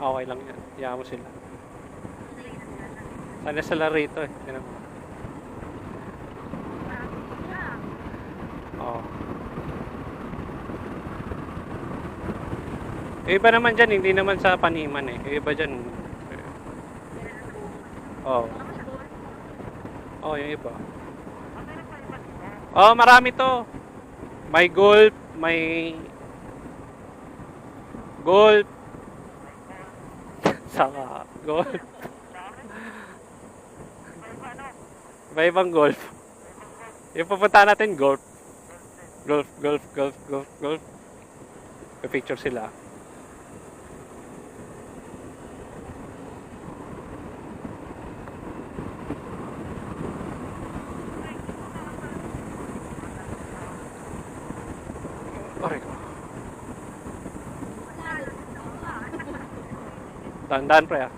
Okay lang yan. Iyakan mo sila. Sana sila rito eh. Tinan mo. Oo. Iba naman dyan, hindi naman sa Paniman eh. Iba dyan. Oo. Oo, yung iba. Oo, marami to. May golf, may golf. Saka golf. Iba-ibang golf. Yung pupunta natin golf. Golf, golf, golf, golf, golf. May picture sila. Aray ko. Dahan-dahan pre ah.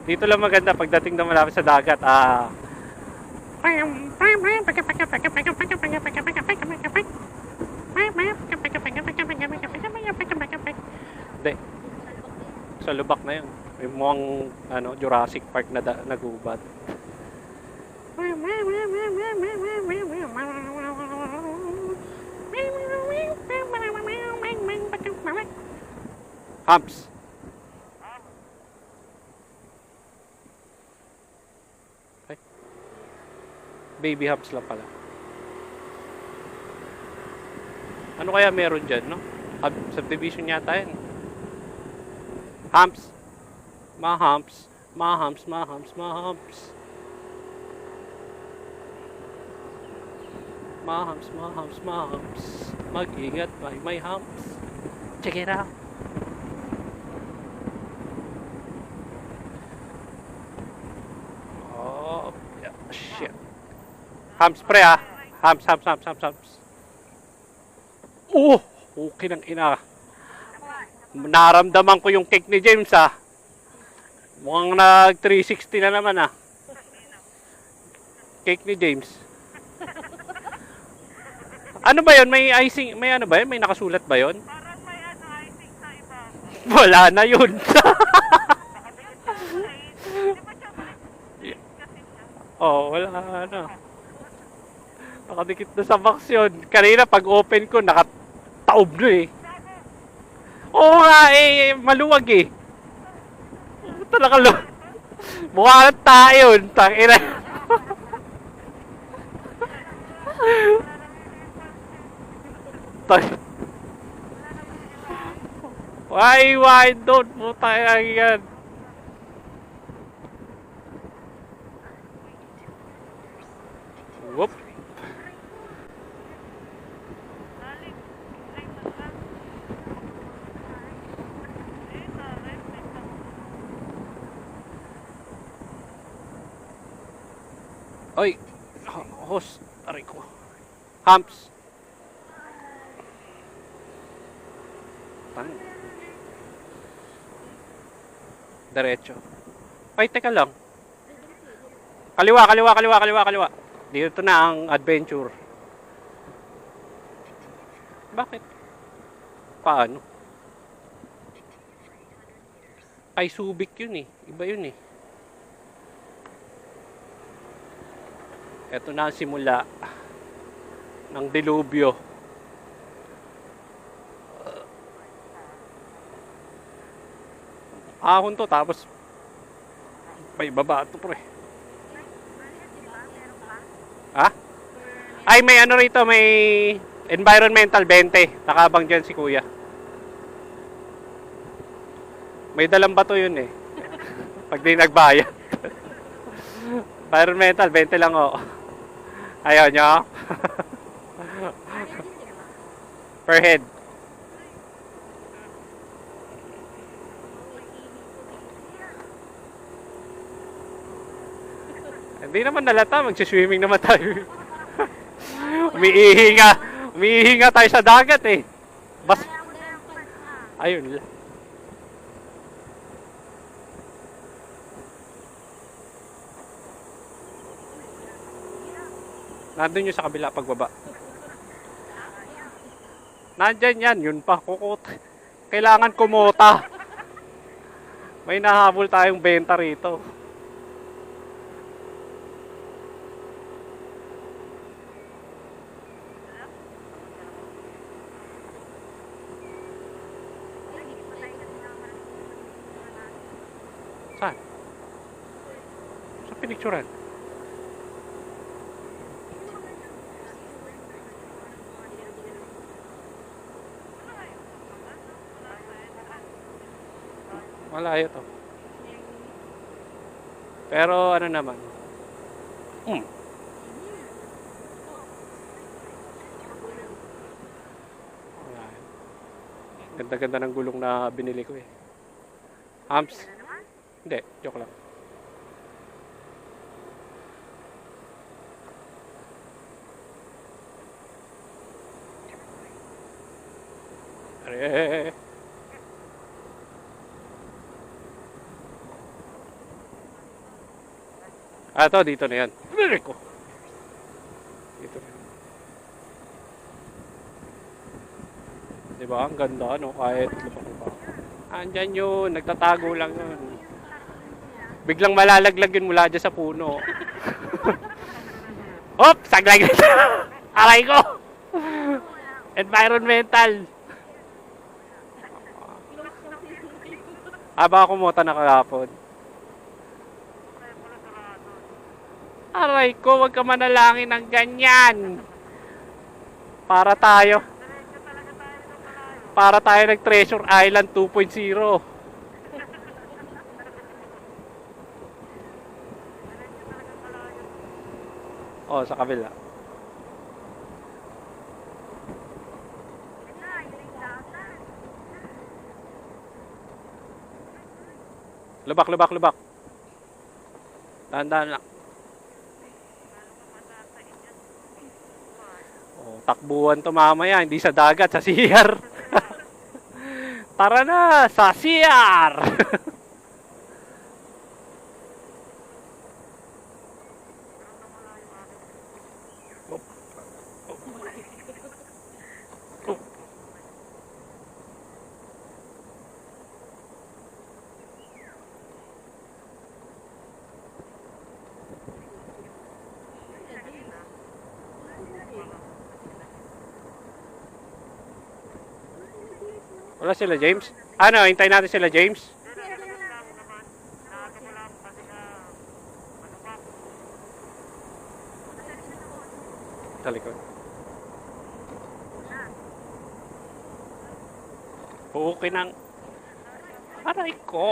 Dito lang maganda pagdating na malapit sa dagat. Hindi. Sa lubak na yun. May mukhang Jurassic Park na nagubat. Humps. Ay. Baby humps lang pala. Ano kaya meron dyan, no? Subdivision yata yun. Humps. Humps. Humps. Humps. Humps. Mag-ingat, may humps. Check it out. Hams pre ah. Hams. Oh, okay ng ina. Naramdaman ko yung cake ni James ah. Mukhang nag 360 na naman ah. Cake ni James. Ano ba yun? May icing, may ano ba yun? May nakasulat ba yun? Parang may icing sa iba. Wala na yun. Di ba chocolate kasi siya? Oh, wala na. Nakadikit na sa box yun. Kanina pag open ko, nakataob na eh. Oo nga eh, maluwag eh. Talaga mukha ng tayo yun. Tangina. Why don't puta yan. Whoop. Oy, host, aray ko. Humps. Tang. Diretso. Ay, teka lang. Kaliwa. Dito na ang adventure. Bakit? Paano? Ay, Subic yun eh. Iba yun eh. Ito na ang simula ng dilubyo. Ahon to, tapos may baba ito pre. Ha? Ay, may ano rito, may environmental 20. Nakabang dyan si kuya. May dalang bato yun eh. Pag di nagbayad. Environmental 20 lang oh. Ayaw nyo? Per head. Hindi naman nalata, magsiswimming naman tayo. Umiihi nga tayo sa dagat eh. Bas. Ayun. Nandun yung sa kabila pagbaba. Nandyan yan, yun pa, kukut. Kailangan kumota. May nahabol tayong benta rito. Saan? Sa pinicturan. Malayo to. Pero ano naman. Ganda-ganda ng gulong na binili ko eh. Amps. Hindi, joke lang. Are. Ah, to, dito na yan. Bili ko. Dito na. Diba? Ang ganda, no? Kahit lupa-lupa. Andyan yun. Nagtatago lang yun. Biglang malalaglag yun mula dyan sa puno. Hop! Saglag! Aray ko! Environmental! Baka kumota na kahapon. Aray ko, wag ka manalangin ng ganyan. Para tayo nag Treasure Island 2.0. Oh, sa kabila. Lubak. Dahan-dahan lang. Takbuhan to mamaya, hindi sa dagat, sa CR. Tara na, sa CR! Wala sila, James? Ano, hintayin natin sila, James? Sa likod. Okay nang... Aray ko!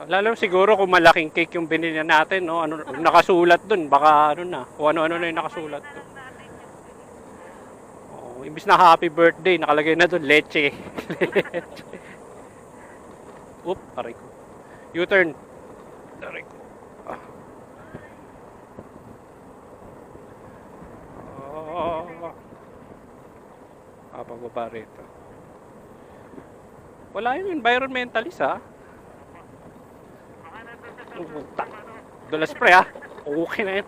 Lalo siguro kung malaking cake yung binili natin, no? Ano nakasulat dun, baka ano na, kung ano-ano na yung nakasulat dun. Oh, imbis na happy birthday, nakalagay na dun leche. Leche. Oop, aray ko. U-turn. Aray ko. Ah. Pagbaba rito. Wala yung environmentalist, ha? Dulas pre, ha? Okay na yun.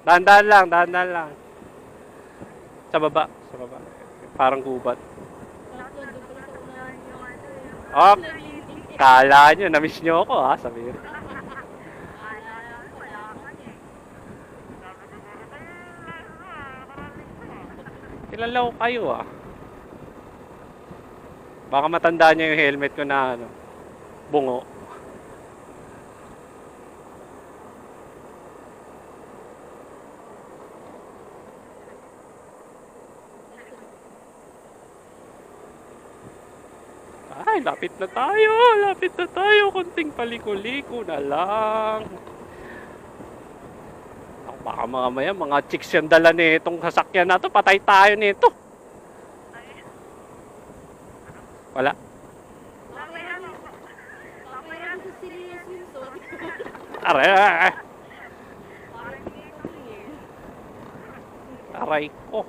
Dahan-dahan lang, dahan-dahan lang. Sa baba, sa baba. Parang gubat. Oh, kala nyo, na-miss nyo ako, ha? Sabihin. Kilala ko kayo, ha? Baka matandaan niya yung helmet ko na ano, bungo. Ay, lapit na tayo, lapit na tayo. Konting paliko-liko na lang. Ako, baka mamaya mga chicks yung dala nitong sasakyan na to. Patay tayo nito. Wala. Aray. Aray ko.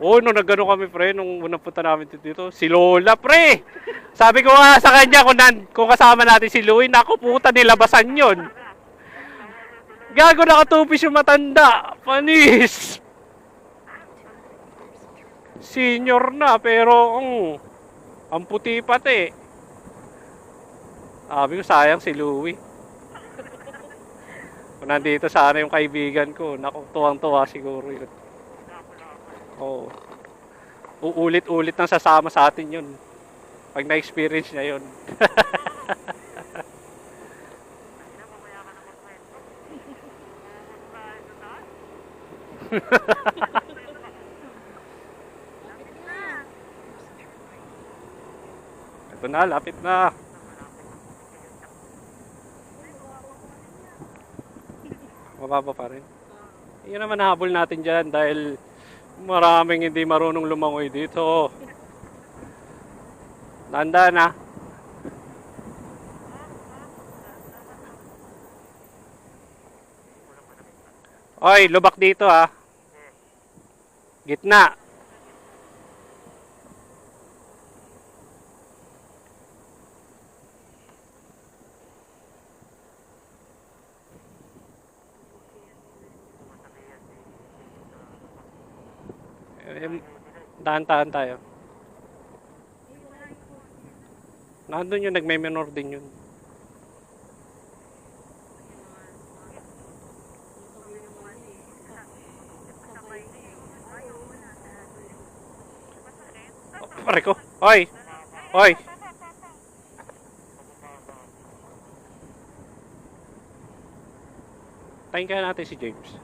Oh, nung nagano kami pre, nung unang punta namin dito, si Lola pre. Sabi ko nga sa kanya kung kasama natin si Louie, naku puta nilabasan yon. Gago nakatupis yung matanda. Panis. Senior na pero ang puti pati. Sabi ko sayang si Louie. Kung nandito sana yung kaibigan ko, naku tuwang-tuwa siguro yun. Oh. Uulit-ulit nang sasama sa atin yun. Pag na-experience niya yun. Ito na, lapit na. Mababa pa rin. Yun naman habol natin dyan dahil maraming hindi marunong lumangoy dito. Nanda na. Oy, lubak dito ha. Gitna. Dahan-dahan tayo. Nandun yung nagme-minor din yun. Oh, pare ko. Hoy! Hoy! Tayin kaya natin si James.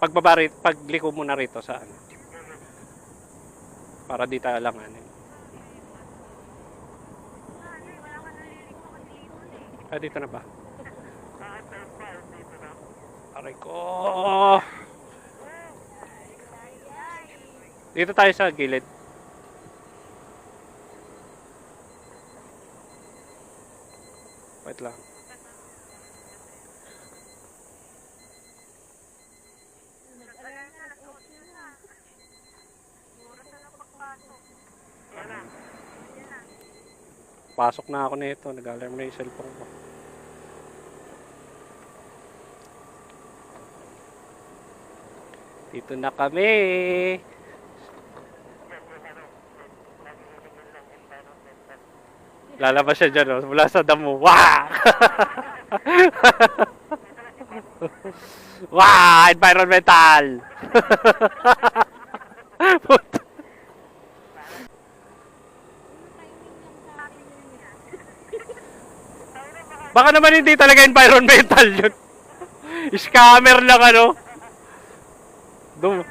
Pagliko muna rito sa ano. Para di tayo alanganin. Wala ka nalilig ko kasi dito eh. Ah, dito na ba? Aray ko. Dito tayo sa gilid. Wait lang. Pasok na ako nito. Nag-alarm na yung cellphone ko. Dito na kami. Lalabas siya dyan, oh, mula sa damo. Wah! Wah! Environmental! Puta. Baka naman hindi talaga environmental yun. Scammer lang ano. Dum.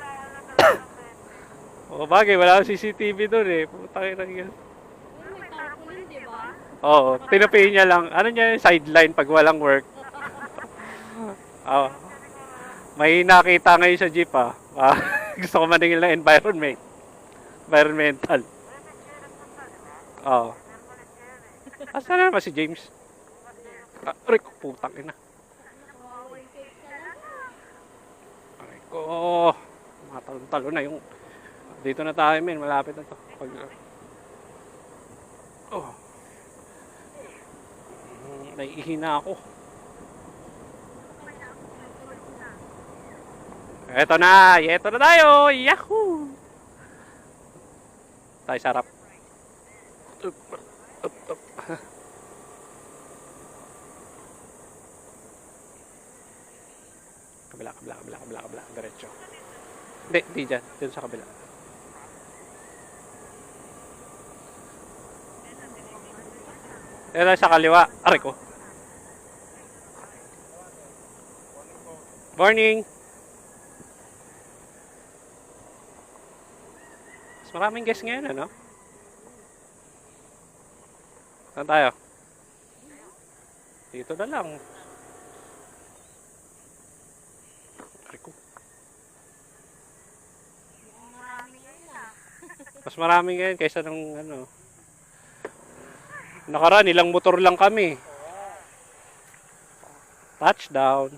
O bagay, wala akong CCTV doon eh. Putang ina yan. May tarpaulin, di ba? Oo, tinupi niya lang. Ano niya yung sideline pag walang work. Oo. May nakita ngayon sa jeep ah. Gusto ko maningil ng environment. Environmental. Oo. Asa na naman si James? Aray ko, putang ina. Aray ko. Matalon-talo na yung... Dito na tayo, men. Malapit na to. Pag... Oh. Naiihina ako. Eto na! Eto na tayo! Yahoo! Tayo sarap. Up, up, up. Kabila. Diretso. Di dyan. Dyan sa kabila. Dito sa kaliwa. Aray ko. Morning! Mas maraming guests ngayon, ano? Saan tayo? Dito na lang. Aray ko. Mas marami ngayon kaysa nung ano. Nakaraan, ilang motor lang kami. Touchdown.